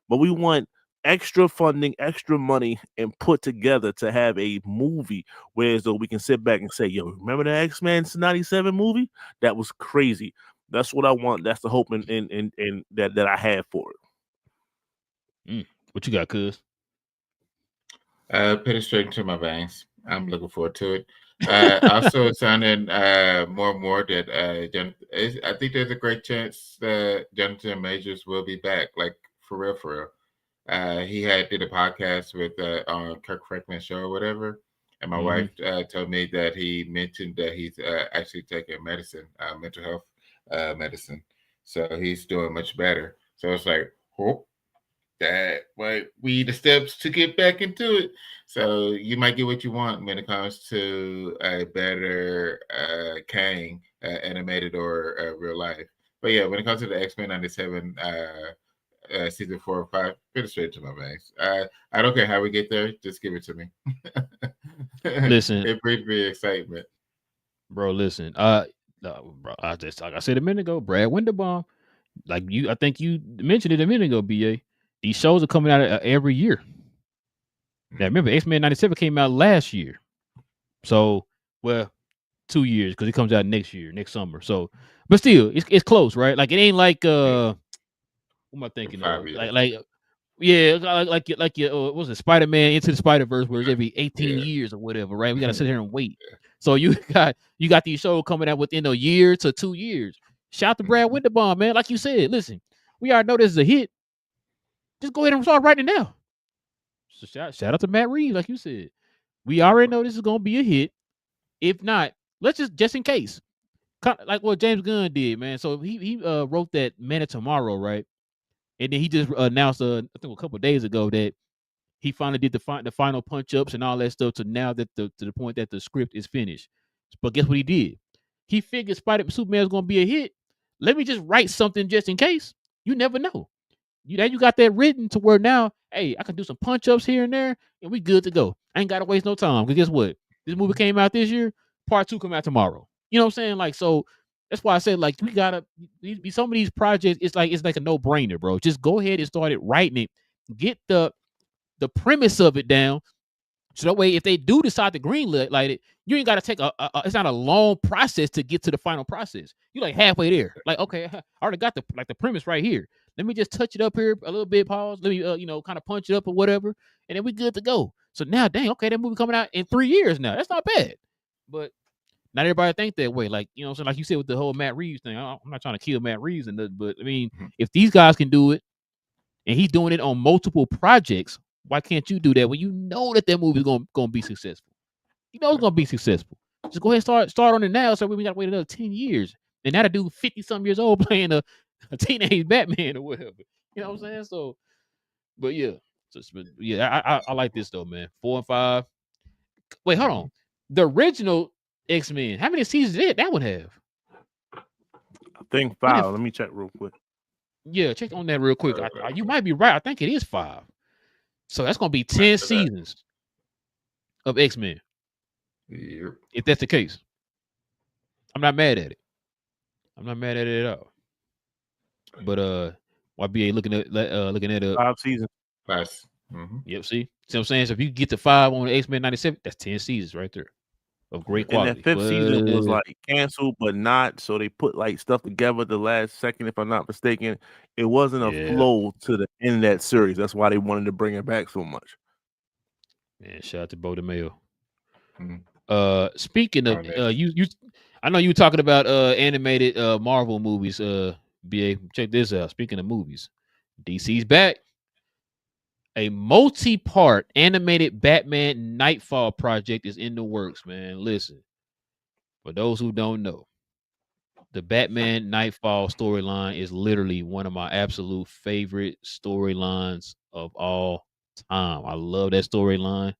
but we want extra funding, extra money, and put together to have a movie where so we can sit back and say, "Yo, remember the X-Men 97 movie? That was crazy." That's what I want. That's the hope and that I have for it. What you got, cuz? Put it straight into my veins. I'm looking forward to it. Also, it's sounding more and more that I think there's a great chance that Jonathan Majors will be back, like for real, for real. He did a podcast with on Kirk Franklin's show or whatever, and my wife told me that he mentioned that he's actually taking medicine, mental health medicine, so he's doing much better. So it's like, hope that might be the steps to get back into it. So you might get what you want when it comes to a better Kang, animated or real life. But yeah, when it comes to the X-Men 97 season 4 or 5, put it straight to my veins. I don't care how we get there, just give it to me. Listen, It brings me excitement. bro. Listen. Bro, like I said a minute ago, Brad Winterbomb. I think you mentioned it a minute ago, BA. These shows are coming out every year. Now remember, X-Men 97 came out last year. So, 2 years, because it comes out next summer. So, but still, it's close, right? Like it ain't like what am I thinking of? Like what was it, Spider-Man Into the Spider-Verse, where it's every 18 years or whatever, right? We gotta sit here and wait. So you got these shows coming out within a year to 2 years. Shout out to Brad Winterbomb, man. Like you said, listen, we already know this is a hit. Just go ahead and start writing it now. So shout out to Matt Reeves, like you said. We already know this is gonna be a hit. If not, let's just in case, like what James Gunn did, man. So he wrote that Man of Tomorrow, right? And then he just announced, I think a couple of days ago, that he finally did the final punch ups and all that stuff. To now that to the point that the script is finished. But guess what he did? He figured Superman is gonna be a hit. Let me just write something just in case. You never know. You got that written to where now, hey, I can do some punch ups here and there, and we good to go. I ain't gotta waste no time. Because guess what? This movie came out this year. part 2 come out tomorrow. You know what I'm saying? Like, so that's why I said, like, we gotta some of these projects. It's like a no brainer, bro. Just go ahead and start it writing it. Get the premise of it down. So that way, if they do decide to greenlight it, you ain't got to take it's not a long process to get to the final process. You're like halfway there. Like, okay, I already got the premise right here. Let me just touch it up here a little bit, pause. Let me kind of punch it up or whatever, and then we good to go. So now, dang, okay, that movie coming out in 3 years now. That's not bad. But not everybody think that way. Like, you know what I'm saying? Like you said with the whole Matt Reeves thing. I'm not trying to kill Matt Reeves and nothing, but I mean, if these guys can do it and he's doing it on multiple projects, why can't you do that when you know that movie is gonna be successful? You know it's gonna be successful. Just go ahead and start on it now, so we gotta wait another 10 years. And now to do 50-something years old playing a teenage Batman or whatever. You know what I'm saying? So, but yeah. I like this though, man. 4 and 5. Wait, hold on. The original X-Men, how many seasons did that one have? I think 5. Let me check real quick. Yeah, check on that real quick. You might be right. I think it is 5. So that's gonna be 10 seasons of X-Men. Yep. If that's the case, I'm not mad at it. I'm not mad at it at all. But YBA looking at 5 seasons. Nice. Yep. See what I'm saying? So if you get to 5 on the X-Men 97, that's 10 seasons right there of great quality. And that 5th season was like canceled, but not. So they put like stuff together the last second, if I'm not mistaken. It wasn't a flow to the end of that series. That's why they wanted to bring it back so much. Man, shout out to Bo DeMayo. Speaking of you, I know you were talking about animated Marvel movies. BA, check this out. Speaking of movies, DC's back. A multi-part animated Batman Nightfall project is in the works, man. Listen, for those who don't know, the Batman Nightfall storyline is literally one of my absolute favorite storylines of all time. I love that storyline.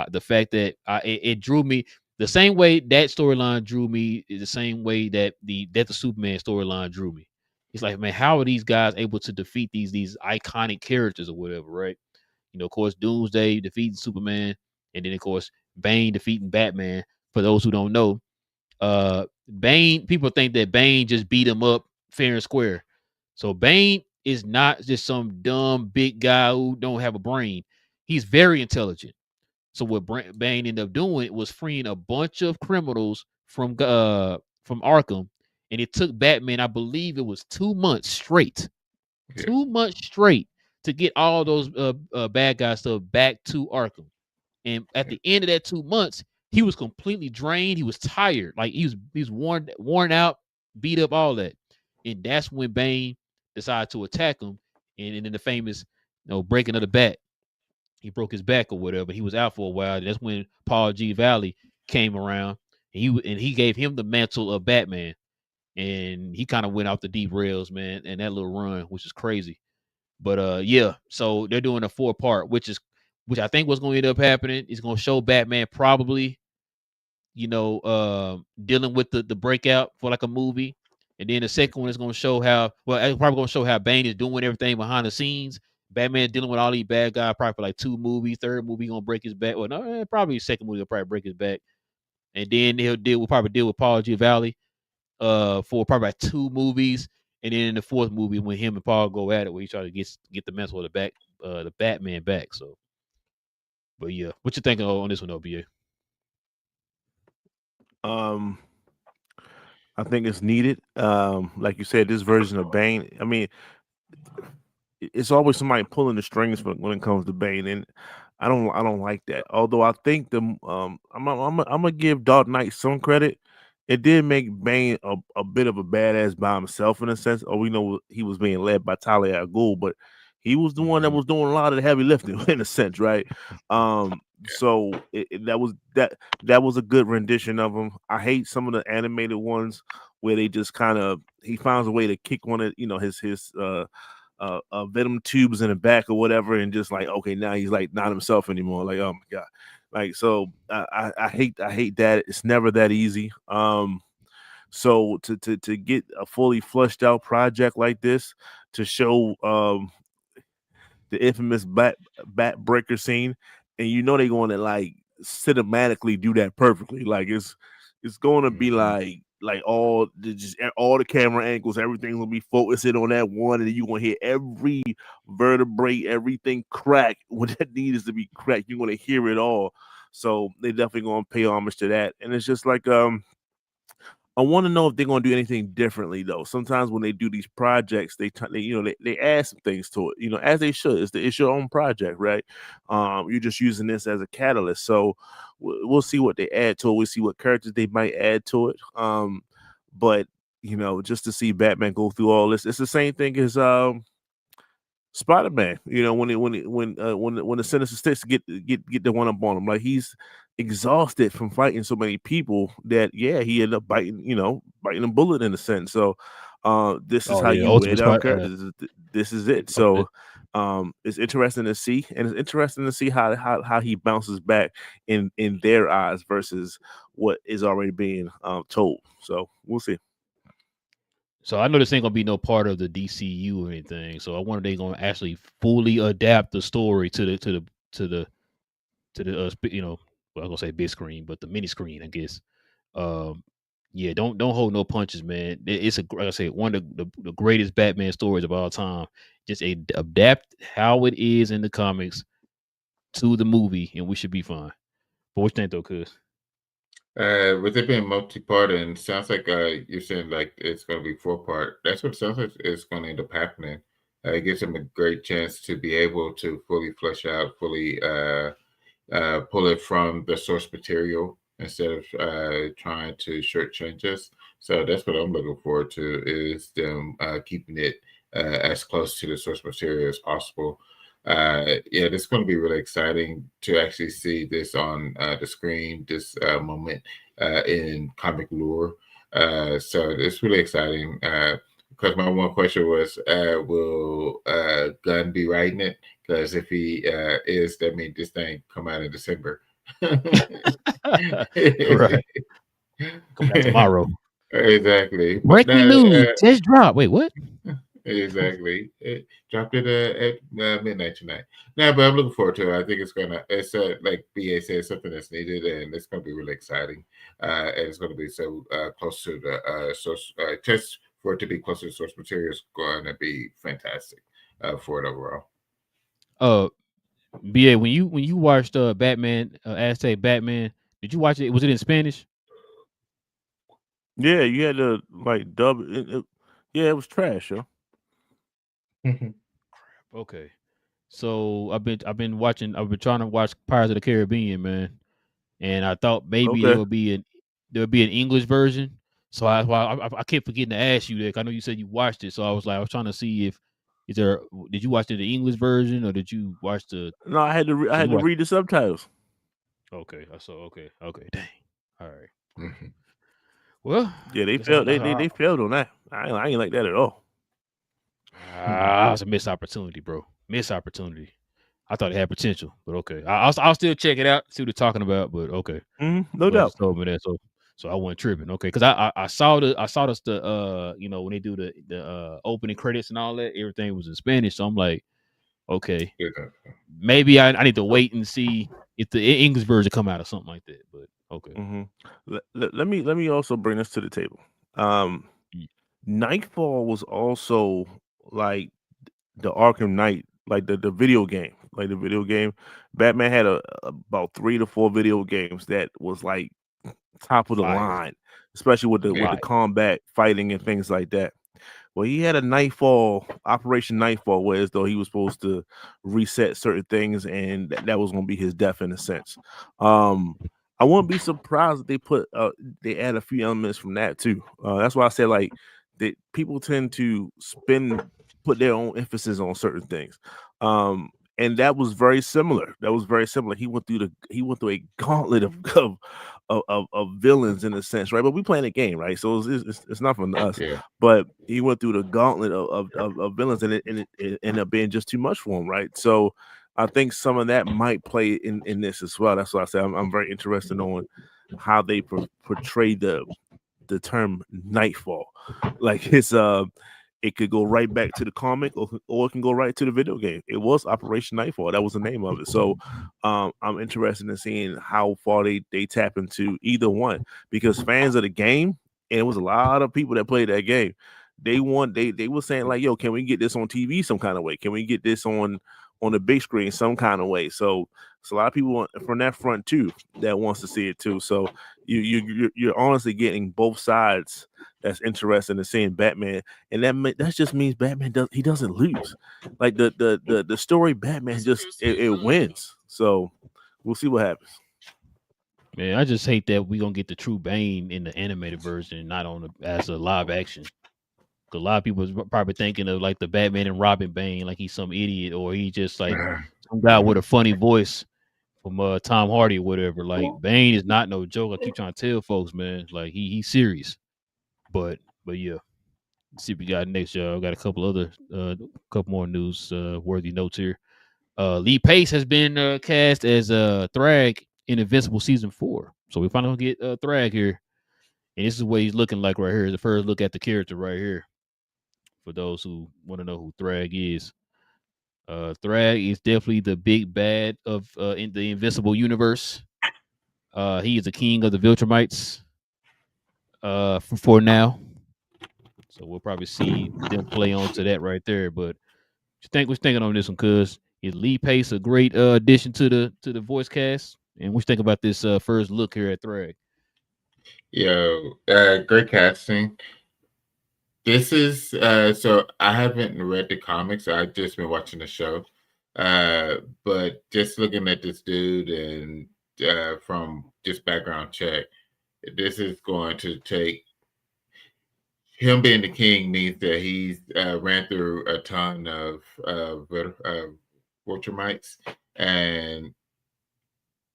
The fact that it drew me the same way that storyline drew me is the same way that the Death of Superman storyline drew me. It's like, man, how are these guys able to defeat these iconic characters or whatever, right? You know, of course, Doomsday defeating Superman, and then of course Bane defeating Batman. For those who don't know, Bane, people think that Bane just beat him up fair and square. So Bane is not just some dumb big guy who don't have a brain. He's very intelligent. So what Bane ended up doing was freeing a bunch of criminals from Arkham, and it took Batman, I believe it was 2 months straight, 2 months straight to get all those bad guys stuff back to Arkham. And at the end of that 2 months, he was completely drained. He was tired, like he was worn out, beat up, all that. And that's when Bane decided to attack him. And in the famous, breaking of the bat, he broke his back or whatever. He was out for a while. That's when Paul G. Valley came around, and he gave him the mantle of Batman, and he kind of went off the deep rails, man, and that little run, which is crazy. But yeah, so they're doing a 4-part, which I think what's going to end up happening is going to show Batman probably, dealing with the breakout for like a movie, and then the second one is going to show how it's probably going to show how Bane is doing everything behind the scenes. Batman dealing with all these bad guys probably for like 2 movies. Third movie gonna break his back. Well, no, probably second movie will probably break his back, and then we'll probably deal with Paul Giamatti for probably like 2 movies, and then in the 4th movie when him and Paul go at it, where he try to get the mantle of the Batman back. So, but yeah, what you think on this one, OBA? I think it's needed. Like you said, this version of Bane. I mean, it's always somebody pulling the strings when it comes to Bane, and I don't like that. Although I think I'm gonna give Dark Knight some credit. It did make Bane a bit of a badass by himself in a sense. Oh, we know he was being led by Talia al Ghul, but he was the one that was doing a lot of the heavy lifting in a sense, right? So that was a good rendition of him. I hate some of the animated ones where they just he finds a way to kick one of his venom tubes in the back or whatever, and just like, okay, now he's like not himself anymore. Like, oh my god, like, so I hate that. It's never that easy. So to get a fully flushed out project like this to show the infamous bat breaker scene, and they're going to like cinematically do that perfectly. Like, it's It's going to be like all the camera angles, everything's gonna be focusing on that one, and you're gonna hear every vertebrae, everything crack when that needs to be cracked. You're gonna hear it all. So they definitely gonna pay homage to that. And it's just like I want to know if they're going to do anything differently though. Sometimes when they do these projects, they add some things to it, as they should. It's your own project, right? You're just using this as a catalyst. So we'll see what they add to it. We'll see what characters they might add to it. But just to see Batman go through all this, it's the same thing as Spider-Man, when the Sinister Six get the one up on him, like he's exhausted from fighting so many people that he ended up biting a bullet in a sense. So this is Oh how yeah, you wear Ultimate down Spider. characters. This is it. Okay. So it's interesting to see, and it's interesting to see how he bounces back in their eyes versus what is already being told. So we'll see. So I know this ain't gonna be no part of the DCU or anything. So I wonder they gonna actually fully adapt the story to the well, I'm gonna say big screen, but the mini screen, I guess. Um, yeah, don't hold no punches, man. It's like I say, one of the greatest Batman stories of all time. Just adapt how it is in the comics to the movie, and we should be fine. But what you think though, cuz? With it being multi-part, and sounds like you're saying like it's going to be 4-part. That's what it sounds like it's going to end up happening. It gives them a great chance to be able to fully flesh out, fully pull it from the source material instead of trying to shortchange us. So that's what I'm looking forward to, is them keeping it as close to the source material as possible. This is going to be really exciting to actually see this on the screen, this moment in comic lore. So it's really exciting. Because my one question was, will Gunn be writing it? Because if he is, that means this thing come out in December. Right. Coming out tomorrow. Exactly. But Breaking news. Just drop. Wait, what? exactly. It dropped it at midnight tonight. Now, but I'm looking forward to it. I think it's like BA said, something that's needed, and it's gonna be really exciting. And it's gonna be so close to the source. Just for it to be close to the source material is going to be fantastic for it overall. BA, when you watched Batman, Aztec Batman, did you watch it? Was it in Spanish? Yeah, you had to like dub it. Yeah, it was trash, yo. Okay. So I've been trying to watch Pirates of the Caribbean, man. And I thought maybe Okay. there would be an English version. So I kept forgetting to ask you that. I know you said you watched it, so I was trying to see if did you watch the English version or did you watch the? No, I had to So you watched, read the subtitles. okay, I saw. Okay, dang. All right. Well, Yeah, they guess failed. They failed on that. I ain't like that at all. It's a missed opportunity, bro. Missed opportunity. I thought it had potential, but okay. I'll still check it out, see what they're talking about. But okay, No glad you doubt. told me that, so I wasn't tripping. Okay, because I saw the when they do the opening credits and all that, everything was in Spanish. So I'm like, okay, maybe I need to wait and see if the English version come out or something like that. But okay. Let me also bring this to the table. Nightfall was also like the Arkham Knight, like the video game. Like the video game, Batman had about 3 to 4 video games that was like top of the Fire. line, especially with the combat, fighting, and things like that. Well, he had a Nightfall, Operation Nightfall, where as though he was supposed to reset certain things, and that was going to be his death in a sense. I wouldn't be surprised if they add a few elements from that too. That's why I said like that people tend to put their own emphasis on certain things. And that was very similar. He went through a gauntlet of villains in a sense, right? But we playing a game, right? So it's not from us. Yeah. But he went through the gauntlet of villains, and it ended up being just too much for him, right? So I think some of that might play in this as well. That's why I say I'm very interested on how they portray the term Nightfall. Like it could go right back to the comic, or it can go right to the video game. It was Operation Nightfall. That was the name of it. So I'm interested in seeing how far they tap into either one, because fans of the game, and it was a lot of people that played that game. They were saying like, yo, can we get this on TV some kind of way? Can we get this on the big screen some kind of way? So it's a lot of people from that front too that wants to see it too. So you're honestly getting both sides that's interested in seeing Batman, and that just means Batman doesn't lose. Like the story Batman just it wins. So we'll see what happens. Man, I just hate that we gonna get the true Bane in the animated version, not as a live action. 'Cause a lot of people was probably thinking of like the Batman and Robin Bane, like he's some idiot, or he just like some guy with a funny voice from Tom Hardy or whatever. Like Bane is not no joke. I keep trying to tell folks, man. Like he's serious. But yeah. Let's see what we got next, y'all. Got a couple other couple more news worthy notes here. Lee Pace has been cast as Thrag in Invincible season 4. So we finally gonna get Thrag here. And this is what he's looking like right here. The first look at the character right here. For those who want to know who Thrag is. Thrag is definitely the big bad of in the Invincible universe. He is the king of the Viltrumites for now. So we'll probably see them play on to that right there. But we're thinking on this one, cuz is Lee Pace a great addition to the voice cast? And what you think about this first look here at Thrag? Yo, great casting. This is so I haven't read the comics. I've just been watching the show. But just looking at this dude and from just background check, this is going to take him being the king means that he's ran through a ton of Viltrumites, and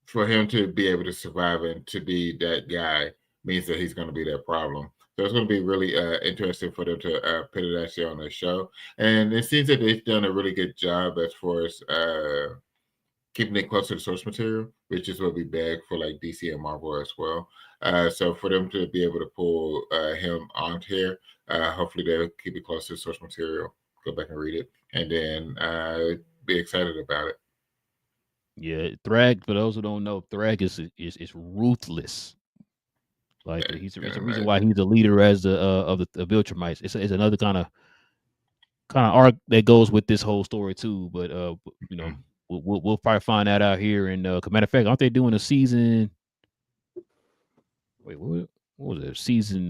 for him to be able to survive and to be that guy means that he's going to be that problem. So it's going to be really interesting for them to put it actually on the show. And it seems that they've done a really good job as far as keeping it close to the source material, which is what we beg for like DC and Marvel as well. So for them to be able to pull him on here, hopefully they'll keep it close to the source material. Go back and read it, and then be excited about it. Yeah, Thrag. For those who don't know, Thrag is ruthless. Like it's the reason why he's the leader as the of the Viltrumites. It's another kind of arc that goes with this whole story too. But you know, we'll probably find that out here. And matter of fact, aren't they doing a season? Wait, what was it? Season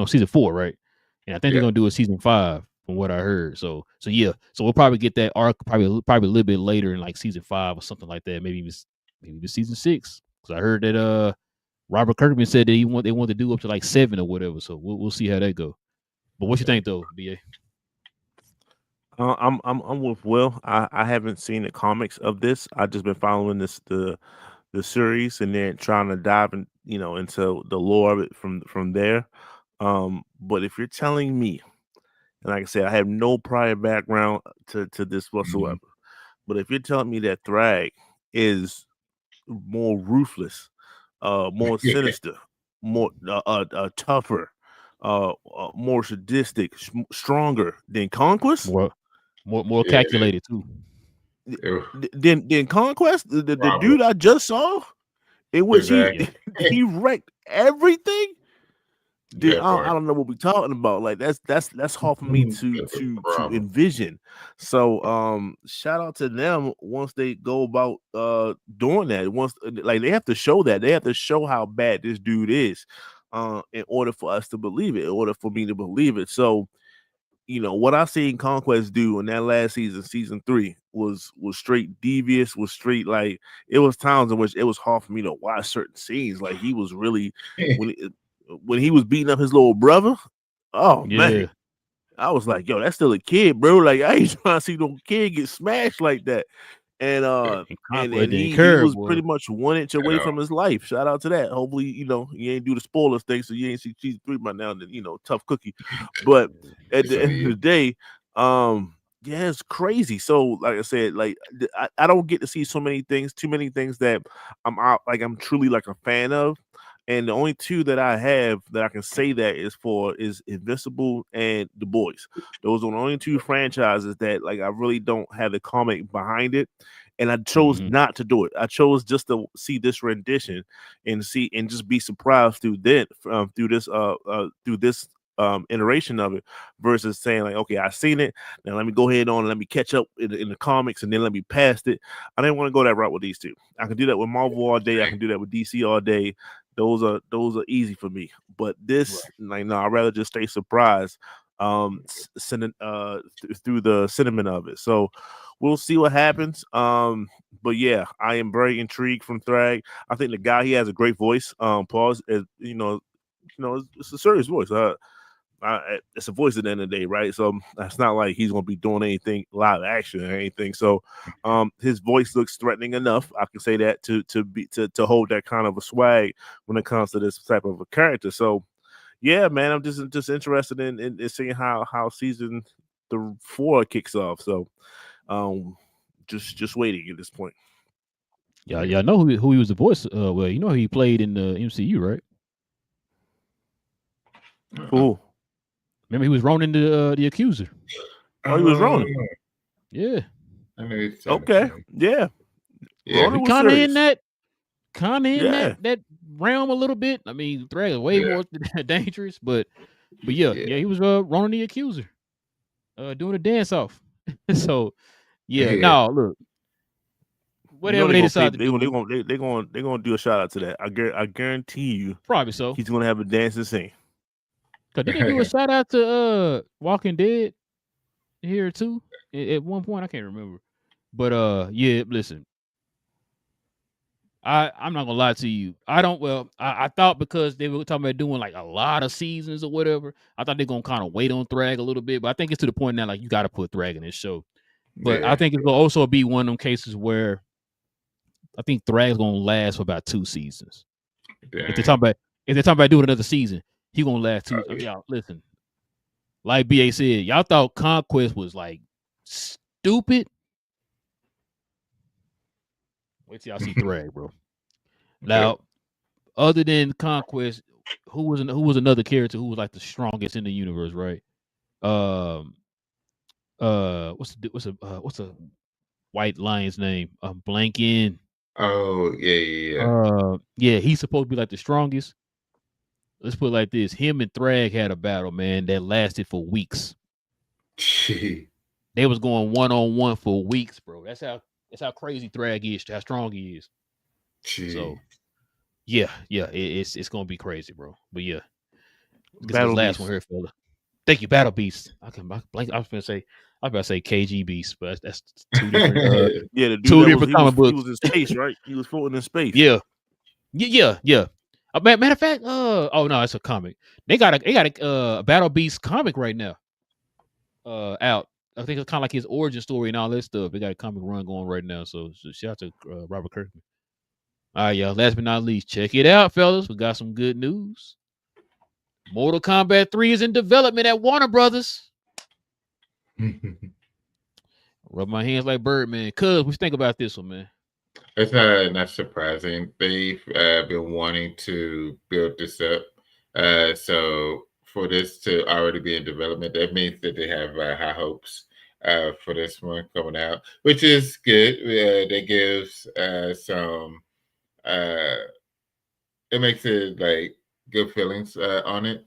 season 4, right? And I think they're gonna do a season 5 from what I heard. So yeah, so we'll probably get that arc probably a little bit later in like season 5 or something like that. Maybe even season 6. Because I heard that Robert Kirkman said that they want to do up to like 7 or whatever. So we'll see how that go. But what you think though, BA? I'm with Will. I haven't seen the comics of this. I've just been following the series and then trying to dive into the lore of it from there. But if you're telling me, and like I said, I have no prior background to this whatsoever. But if you're telling me that Thrag is more ruthless, more sinister, more tougher, more sadistic, stronger than Conquest, more calculated too. Than Conquest, the dude I just saw, in which he wrecked everything. Dude, I don't know what we're talking about. Like that's hard for me to envision. So shout out to them once they go about doing that. Once like they have to show that. They have to show how bad this dude is in order for us to believe it, in order for me to believe it. So what I seen Conquest do in that last season 3, was straight devious, was straight like it was times in which it was hard for me to watch certain scenes. Like he was really when he was beating up his little brother. Oh man, I was like, yo, that's still a kid, bro. Like I ain't trying to see no kid get smashed like that. And he was pretty much 1 inch away from his life. Shout out to that. Hopefully, you ain't do the spoilers thing, so you ain't see season 3 by now. Then tough cookie. But at the end of the day, yeah, it's crazy. So, like I said, like I don't get to see too many things that I'm truly like a fan of. And the only two that I have that I can say that is Invincible and The Boys. Those are the only two franchises that like I really don't have the comic behind it. And I chose not to do it. I chose just to see this rendition and just be surprised through this iteration of it versus saying like, okay, I've seen it. Now let me go ahead on and let me catch up in the comics and then let me pass it. I didn't want to go that route with these two. I can do that with Marvel all day. I can do that with DC all day. Those are easy for me. But this, like, no, I'd rather just stay surprised through the sentiment of it. So we'll see what happens. But yeah, I am very intrigued from Thrag. I think the guy, he has a great voice. Pause, as it's a serious voice. It's a voice at the end of the day, right? So it's not like he's gonna be doing anything live action or anything. So his voice looks threatening enough. I can say that to hold that kind of a swag when it comes to this type of a character. So yeah, man, I'm just interested in seeing how season 4 kicks off. So just waiting at this point. Yeah, I know who he was the voice. Well, you know who he played in the MCU, right? Who? Remember, he was Ronan the Accuser. Oh, he was Ronan. Yeah. I know he's okay. Yeah. Ronan was kind of in that that realm a little bit. I mean, Thrag is way more dangerous, but yeah, he was Ronan the Accuser, doing a dance off. So no, look, whatever they decide to do, they're gonna do a shout out to that. I guarantee you, probably so. He's gonna have a dancing scene. Cause did they do a shout out to Walking Dead here too at one point? I can't remember, but yeah, listen. I'm not gonna lie to you. I thought because they were talking about doing like a lot of seasons or whatever, I thought they're gonna kind of wait on Thrag a little bit. But I think it's to the point now like you got to put Thrag in this show. But I think it's gonna also be one of them cases where I think Thrag's gonna last for about 2 seasons. If they're talking about doing another season, he gonna last 2. Y'all listen, like BA said, y'all thought Conquest was like stupid. Wait till y'all see Thrag, bro. Now, other than Conquest, who was another character who was like the strongest in the universe, right? What's a white lion's name? Blanking. Oh yeah. He's supposed to be like the strongest. Let's put it like this: him and Thrag had a battle, man, that lasted for weeks. They was going 1-on-1 for weeks, bro. That's how crazy Thrag is, how strong he is. So, yeah, it's gonna be crazy, bro. But yeah, this is the last one here, fella. Thank you, Battle Beast. I was gonna say KG Beast, but that's 2 different. two different comic books. He was in space, right? He was floating in space. Yeah. Matter of fact, oh no, it's a comic. They got a Battle Beast comic right now. Out. I think it's kind of like his origin story and all that stuff. They got a comic run going right now. So shout out to Robert Kirkman. All right, y'all. Last but not least, check it out, fellas. We got some good news. Mortal Kombat 3 is in development at Warner Brothers. Rub my hands like Birdman. Cuz, what you think about this one, man? It's not surprising. They've been wanting to build this up. So for this to already be in development, that means that they have high hopes for this one coming out, which is good. That gives some. It makes it like good feelings on it.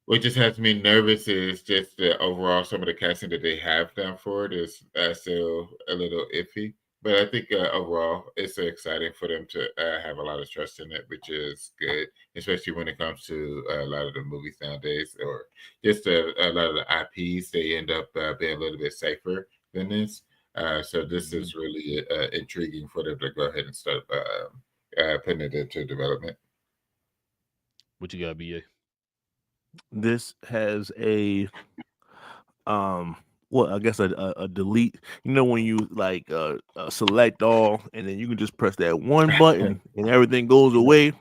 What just has me nervous is just the overall some of the casting that they have done for it is still a little iffy. But I think overall it's exciting for them to have a lot of trust in it, which is good, especially when it comes to a lot of the movies nowadays, or just a lot of the IPs. They end up being a little bit safer than this. So this is really intriguing for them to go ahead and start putting it into development. What you got, BA? This has a I guess a delete. You know when you like select all, and then you can just press that one button, and everything goes away.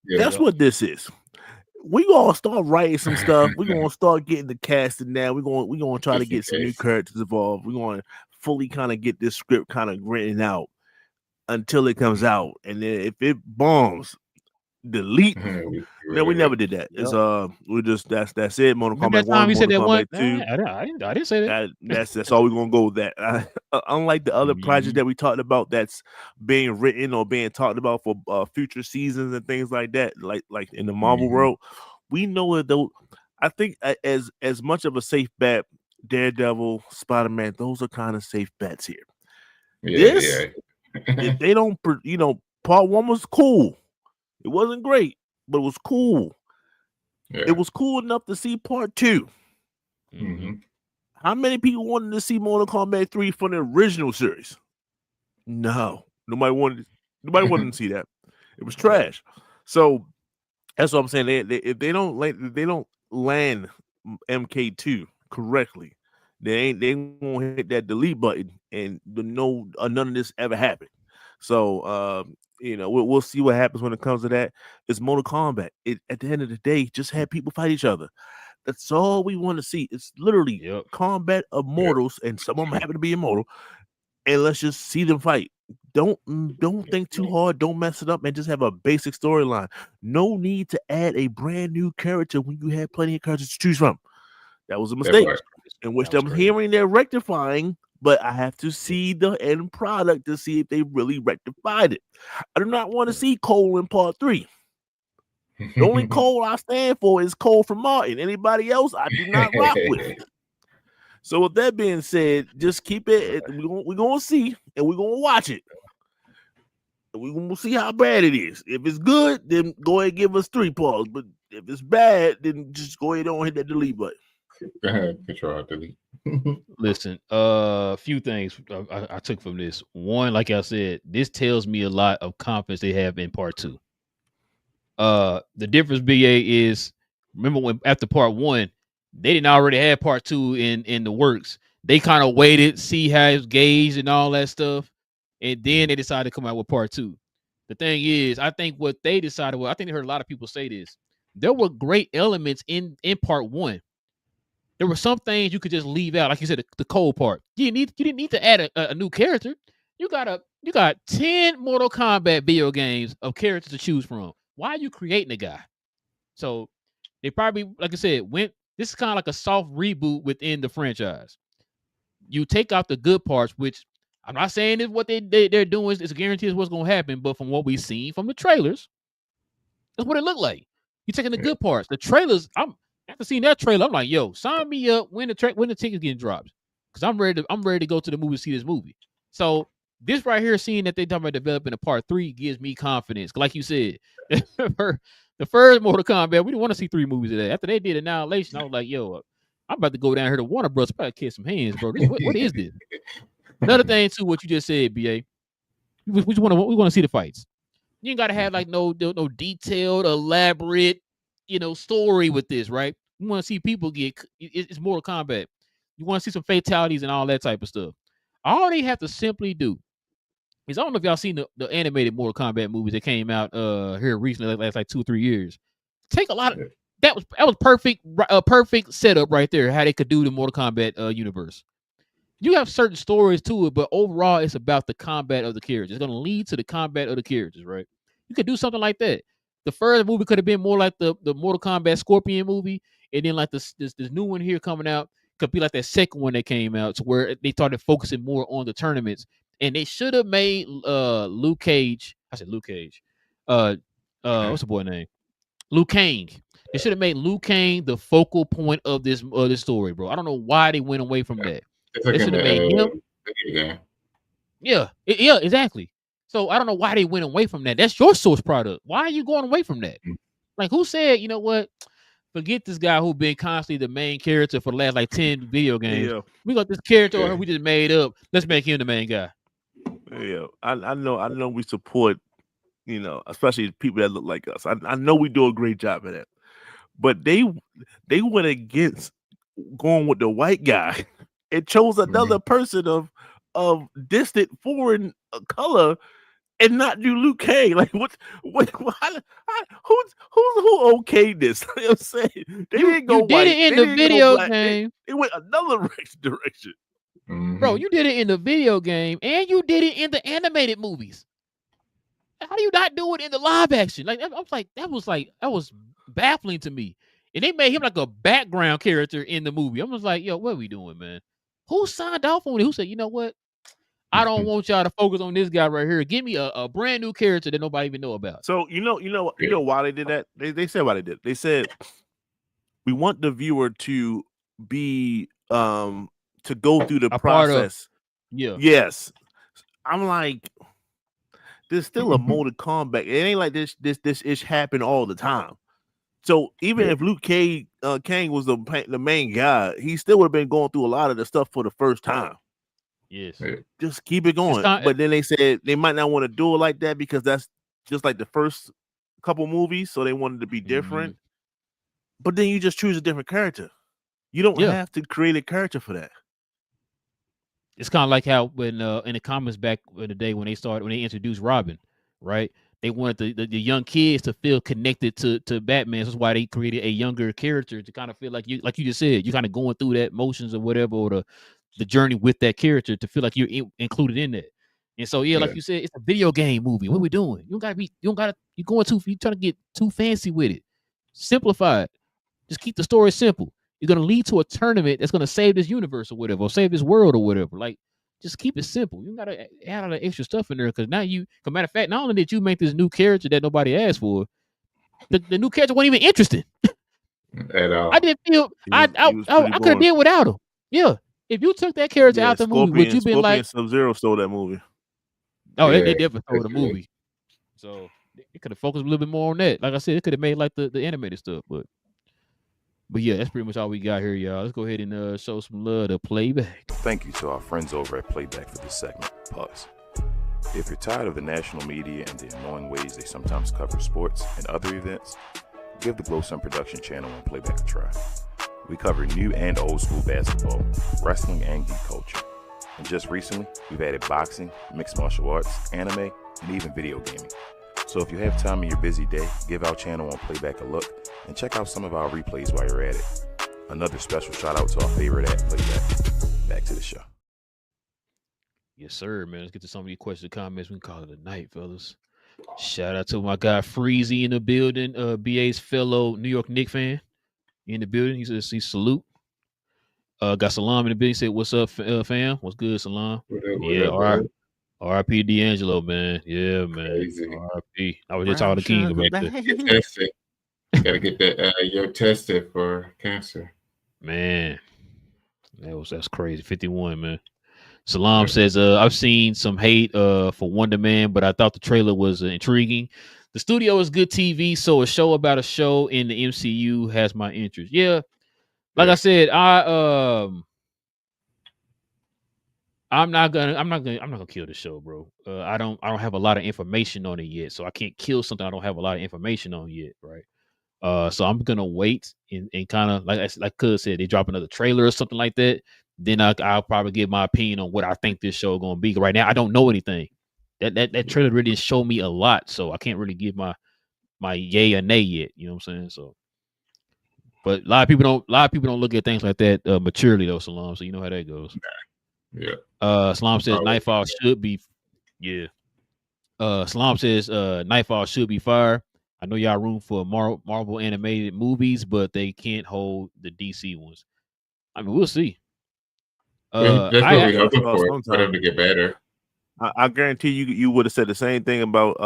Yeah, that's what this is. We gonna start writing some stuff. We're gonna start getting the casting now. We're gonna try to get some new characters involved. We're gonna fully kind of get this script kind of written out until it comes out, and then if it bombs, delete. We No, we really never did. did that. Yep. It's we just that's it. Mortal Remember Kombat that time 1, he said Mortal that one? Kombat 2. I didn't say that. That's all we're gonna go with that. Unlike the other projects Mhm. that we talked about, that's being written or being talked about for future seasons and things like that, like in the Marvel world, we know that though. I think as much of a safe bet, Daredevil, Spider-Man, those are kind of safe bets here. This, if they don't, part 1 was cool. It wasn't great, but it was cool. It was cool enough to see part 2. Mhm. How many people wanted to see Mortal Kombat 3 from the original series? No, nobody wanted to see that. It was trash. So that's what I'm saying. If they don't land MK2 correctly, they won't hit that delete button and none of this ever happened. So we'll see what happens when it comes to that. It's Mortal Kombat. At the end of the day, just have people fight each other. That's all we want to see. It's literally combat of mortals, and some of them happen to be immortal. And let's just see them fight. Don't think too hard. Don't mess it up, and just have a basic storyline. No need to add a brand new character when you have plenty of characters to choose from. That was a mistake, in which I'm hearing they're rectifying. But I have to see the end product to see if they really rectified it. I do not want to see Cole in part 3. The only Cole I stand for is Cole from Martin. Anybody else, I do not rock with. So with that being said, just keep it. We're gonna see, and we're gonna watch it. We're gonna see how bad it is. If it's good, then go ahead and give us 3 paws. But if it's bad, then just go ahead and hit that delete button. Go ahead, Control delete. Listen, a few things I took from this. One, like I said, this tells me a lot of confidence they have in part 2. The difference, BA, is remember when after part 1, they didn't already have part 2 in the works. They kind of waited, see how it's gauged and all that stuff, and then they decided to come out with part 2. The thing is, I think what they decided, I think they heard a lot of people say this. There were great elements in part 1. There were some things you could just leave out, like you said, the cold part. You didn't need to add a new character. You got 10 Mortal Kombat video games of characters to choose from. Why are you creating a guy? So they probably, like I said, this is kind of like a soft reboot within the franchise. You take out the good parts, which I'm not saying is what they're doing is a guarantee is what's going to happen, but from what we've seen from the trailers, that's what it looked like. You're taking the good parts. The trailers, after seeing that trailer, I'm like, yo, sign me up when the tickets getting dropped, because I'm ready to go to the movie to see this movie. So this right here, seeing that they talking about developing a part 3, gives me confidence. Like you said, the first Mortal Kombat, we didn't want to see 3 movies of that. After they did Annihilation, I was like, yo, I'm about to go down here to Warner Bros. Probably kiss some hands, bro. What is this? Another thing too, what you just said, BA, we want to see the fights. You ain't got to have like no detailed, elaborate, story with this, right? You want to see people it's Mortal Kombat. You want to see some fatalities and all that type of stuff. All they have to simply do is, I don't know if y'all seen the animated Mortal Kombat movies that came out here recently, last like 2 or 3 years. Take a lot of that was perfect, a perfect setup right there. How they could do the Mortal Kombat universe. You have certain stories to it, but overall, it's about the combat of the characters. It's going to lead to the combat of the characters, right? You could do something like that. The first movie could have been more like the Mortal Kombat Scorpion movie, and then like this new one here coming out could be like that second one that came out, to where they started focusing more on the tournaments. And they should have made Luke Cage. I said Luke Cage. What's the boy name? Liu Kang. They should have made Liu Kang the focal point of this story, bro. I don't know why they went away from that. They should have made him. Yeah, exactly. So I don't know why they went away from that. That's your source product. Why are you going away from that? Like, who said, you know what? Forget this guy who been constantly the main character for the last like 10 video games. Yeah. We got this character we just made up. Let's make him the main guy. Yeah, I know we support, especially people that look like us. I know we do a great job at that. But they went against going with the white guy. It chose another person of distant foreign color and not do Liu Kang. Like who okayed this? You know what I'm saying? They didn't go white. Did it in the video game. They went another direction. Bro, you did it in the video game and you did it in the animated movies. How do you not do it in the live action? Like I was like, that was baffling to me. And they made him like a background character in the movie. I was like, yo, what are we doing, man? Who signed off on it? Who said, you know what? I don't want y'all to focus on this guy right here. Give me a brand new character that nobody even know about. So you know why they did that? They said why they did. They said we want the viewer to be to go through the A part of process. Yes. I'm like, there's still a mode of combat. It ain't like this ish happen all the time. So even if Luke Kang was the main guy, he still would have been going through a lot of the stuff for the first time. Yes. Just keep it going. But then they said they might not want to do it like that because that's just like the first couple movies, so they wanted to be different. But then you just choose a different character. You don't have to create a character for that. It's kind of like how when in the comics back in the day when they introduced Robin, right? They wanted the young kids to feel connected to Batman. That's why they created a younger character to kind of feel like you just said, you're kind of going through that motions or whatever, or the journey with that character to feel like you're included in that. And so like you said, it's a video game movie. What are we doing? You're trying to get too fancy with it. Simplify it. Just keep the story simple. You're gonna lead to a tournament that's gonna save this universe or whatever, or save this world or whatever. Like, just keep it simple. You gotta add all the extra stuff in there because now matter of fact, not only did you make this new character that nobody asked for, the new character wasn't even interesting at all. I didn't feel I could have did without him. Yeah, if you took that character out the movie, would you been like Sub-Zero stole that movie? Oh, they definitely stole the movie. So it could have focused a little bit more on that. Like I said, it could have made like the animated stuff, But yeah, that's pretty much all we got here, y'all. Let's go ahead and show some love to Playback. Thank you to our friends over at Playback for this segment. Pause. If you're tired of the national media and the annoying ways they sometimes cover sports and other events, give the Glow Sun Production channel on Playback a try. We cover new and old school basketball, wrestling, and geek culture. And just recently, we've added boxing, mixed martial arts, anime, and even video gaming. So if you have time in your busy day, give our channel on Playback a look and check out some of our replays while you're at it. Another special shout out to our favorite at Playback. Back to the show. Yes, sir, man. Let's get to some of these questions and comments. We can call it a night, fellas. Shout out to my guy Freezy in the building, BA's fellow New York Knicks fan in the building. He says he salute. Got Salam in the building. He said, "What's up, fam? What's good, Salam?" R.I.P. D'Angelo, man. Yeah, man. R.I.P. I was just talking to King about that. Gotta get that you're tested for cancer. Man, that's crazy. 51, man. Salam says, I've seen some hate for Wonder Man, but I thought the trailer was intriguing. The studio is good TV, so a show about a show in the MCU has my interest. Yeah. Like I said, I'm not gonna kill the show, bro. I don't have a lot of information on it yet, so I can't kill something I don't have a lot of information on yet, right? So I'm gonna wait and kind of like Cuz said, they drop another trailer or something like that. Then I'll probably give my opinion on what I think this show gonna be. Right now, I don't know anything. That trailer really didn't show me a lot, so I can't really give my yay or nay yet. You know what I'm saying? So, but a lot of people don't look at things like that maturely though, Salam. So you know how that goes. Yeah. Salam says Nightfall should be. Yeah. Salam says Nightfall should be fire. I know y'all room for Marvel animated movies, but they can't hold the DC ones. I mean, we'll see. That's what we're hoping for them to get better. I guarantee you would have said the same thing about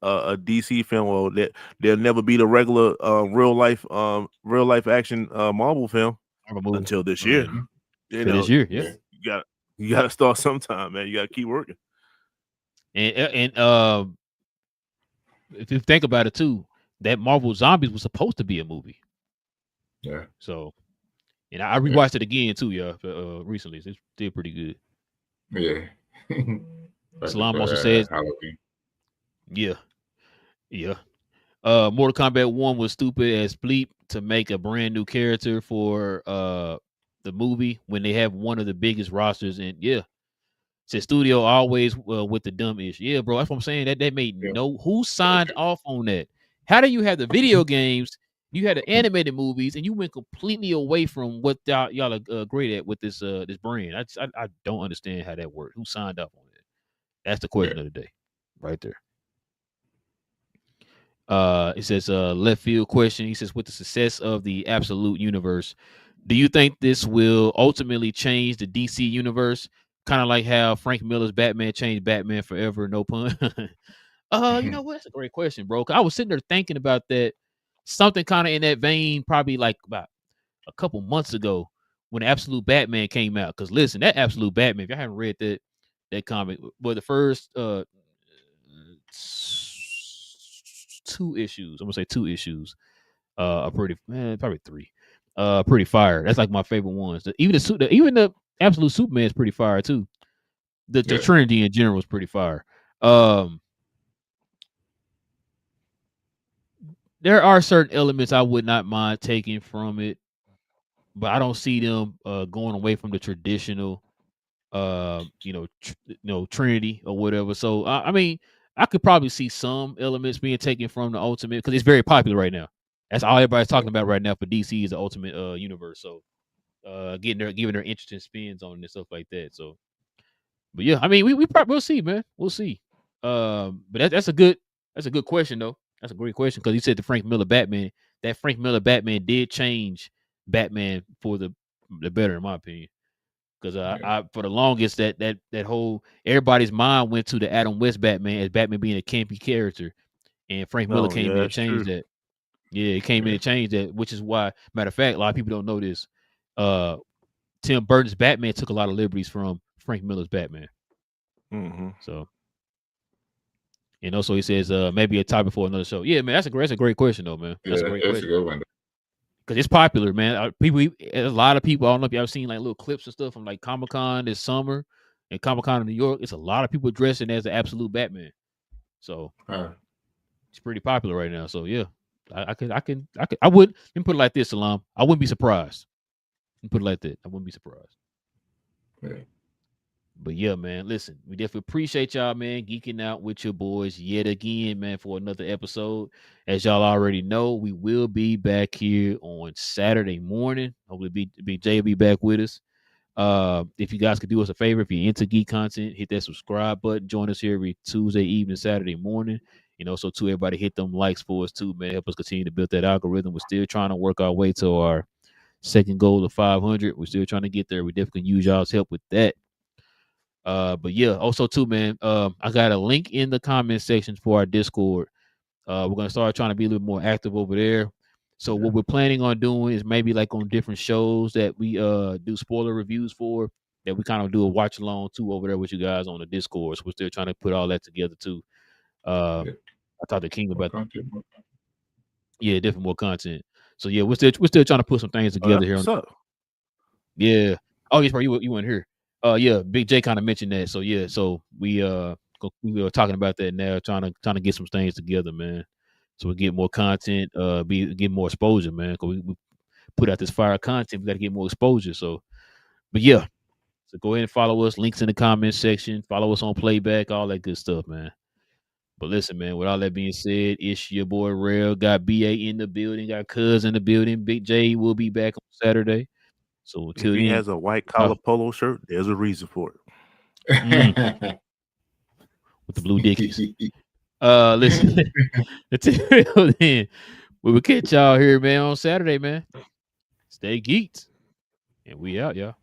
a DC film, or that there'll never be the regular real life action Marvel film until this year. This year, yeah. You gotta start sometime, man. You gotta keep working. And if you think about it too, that Marvel Zombies was supposed to be a movie. Yeah. So, and I rewatched it again too, y'all. Recently, it's still pretty good. Yeah. Salam also says, Halloween. Yeah. Mortal Kombat 1 was stupid as bleep to make a brand new character for the movie when they have one of the biggest rosters. And said studio always with the dumb ish. Yeah, bro, that's what I'm saying. That made who signed off on that? How do you have the video games? You had the animated movies, and you went completely away from what y'all are great at with this brand. I don't understand how that worked. Who signed up on it? That's the question of the day, right there. It says left field question. He says, with the success of the Absolute Universe, do you think this will ultimately change the DC universe? Kind of like how Frank Miller's Batman changed Batman forever, no pun. You know what? That's a great question, bro. 'Cause I was sitting there thinking about that. Something kind of in that vein, probably like about a couple months ago when Absolute Batman came out. Because listen, that Absolute Batman, if you haven't read that comic, well, the first 2 issues, I'm gonna say 2 issues, are pretty, probably 3, pretty fire. That's like my favorite ones. Even the Absolute Superman is pretty fire too. The Trinity in general is pretty fire. There are certain elements I would not mind taking from it, but I don't see them going away from the traditional, Trinity or whatever. So I mean, I could probably see some elements being taken from the Ultimate because it's very popular right now. That's all everybody's talking about right now for DC is the Ultimate universe. So giving their interesting spins on it and stuff like that. So, but yeah, I mean, we probably we'll see, man. We'll see. But that's a good question though. That's a great question because you said the Frank Miller Batman. That Frank Miller Batman did change Batman for the better, in my opinion. Because I for the longest that whole everybody's mind went to the Adam West Batman as Batman being a campy character, and Frank Miller came in and changed that. Yeah, it came in and changed that, which is why, matter of fact, a lot of people don't know this. Tim Burton's Batman took a lot of liberties from Frank Miller's Batman. Mm-hmm. So, and also he says maybe a topic for another show. Yeah, man, that's a great question though, man. That's a great question. A good one. Because it's popular, man. A lot of people. I don't know if y'all seen like little clips and stuff from like Comic-Con this summer and Comic-Con in New York. It's a lot of people dressing as the Absolute Batman. So it's pretty popular right now. So yeah, I would. Let me put it like this, Salam. I wouldn't be surprised. Let me put it like that. I wouldn't be surprised. Okay. But yeah, man, listen, we definitely appreciate y'all, man, geeking out with your boys yet again, man, for another episode. As y'all already know, we will be back here on Saturday morning. Hopefully, Big J will be back with us. If you guys could do us a favor, if you're into geek content, hit that subscribe button. Join us here every Tuesday evening, Saturday morning. And also, too, everybody hit them likes for us, too, man. Help us continue to build that algorithm. We're still trying to work our way to our second goal of 500. We're still trying to get there. We definitely can use y'all's help with that. But yeah, also too, man, I got a link in the comment section for our Discord. We're gonna start trying to be a little more active over there. So what we're planning on doing is maybe like on different shows that we do spoiler reviews for, that we kind of do a watch along too over there with you guys on the Discord. So we're still trying to put all that together too. I talked to King about different more content. So yeah, we're still trying to put some things together here. Yeah. Oh yes, bro, you weren't here. Yeah, Big J kind of mentioned that. So yeah, so we were talking about that now, trying to get some things together, man. So we get more content, get more exposure, man. Because we put out this fire content, we got to get more exposure. So, but yeah, so go ahead and follow us. Links in the comment section. Follow us on Playback, all that good stuff, man. But listen, man, with all that being said, it's your boy Rail. Got BA in the building, got Cuz in the building. Big J will be back on Saturday. So if he has a white collar polo shirt, there's a reason for it. With the blue dickies. Listen, until then, we will catch y'all here, man, on Saturday, man. Stay geeked. And we out, y'all.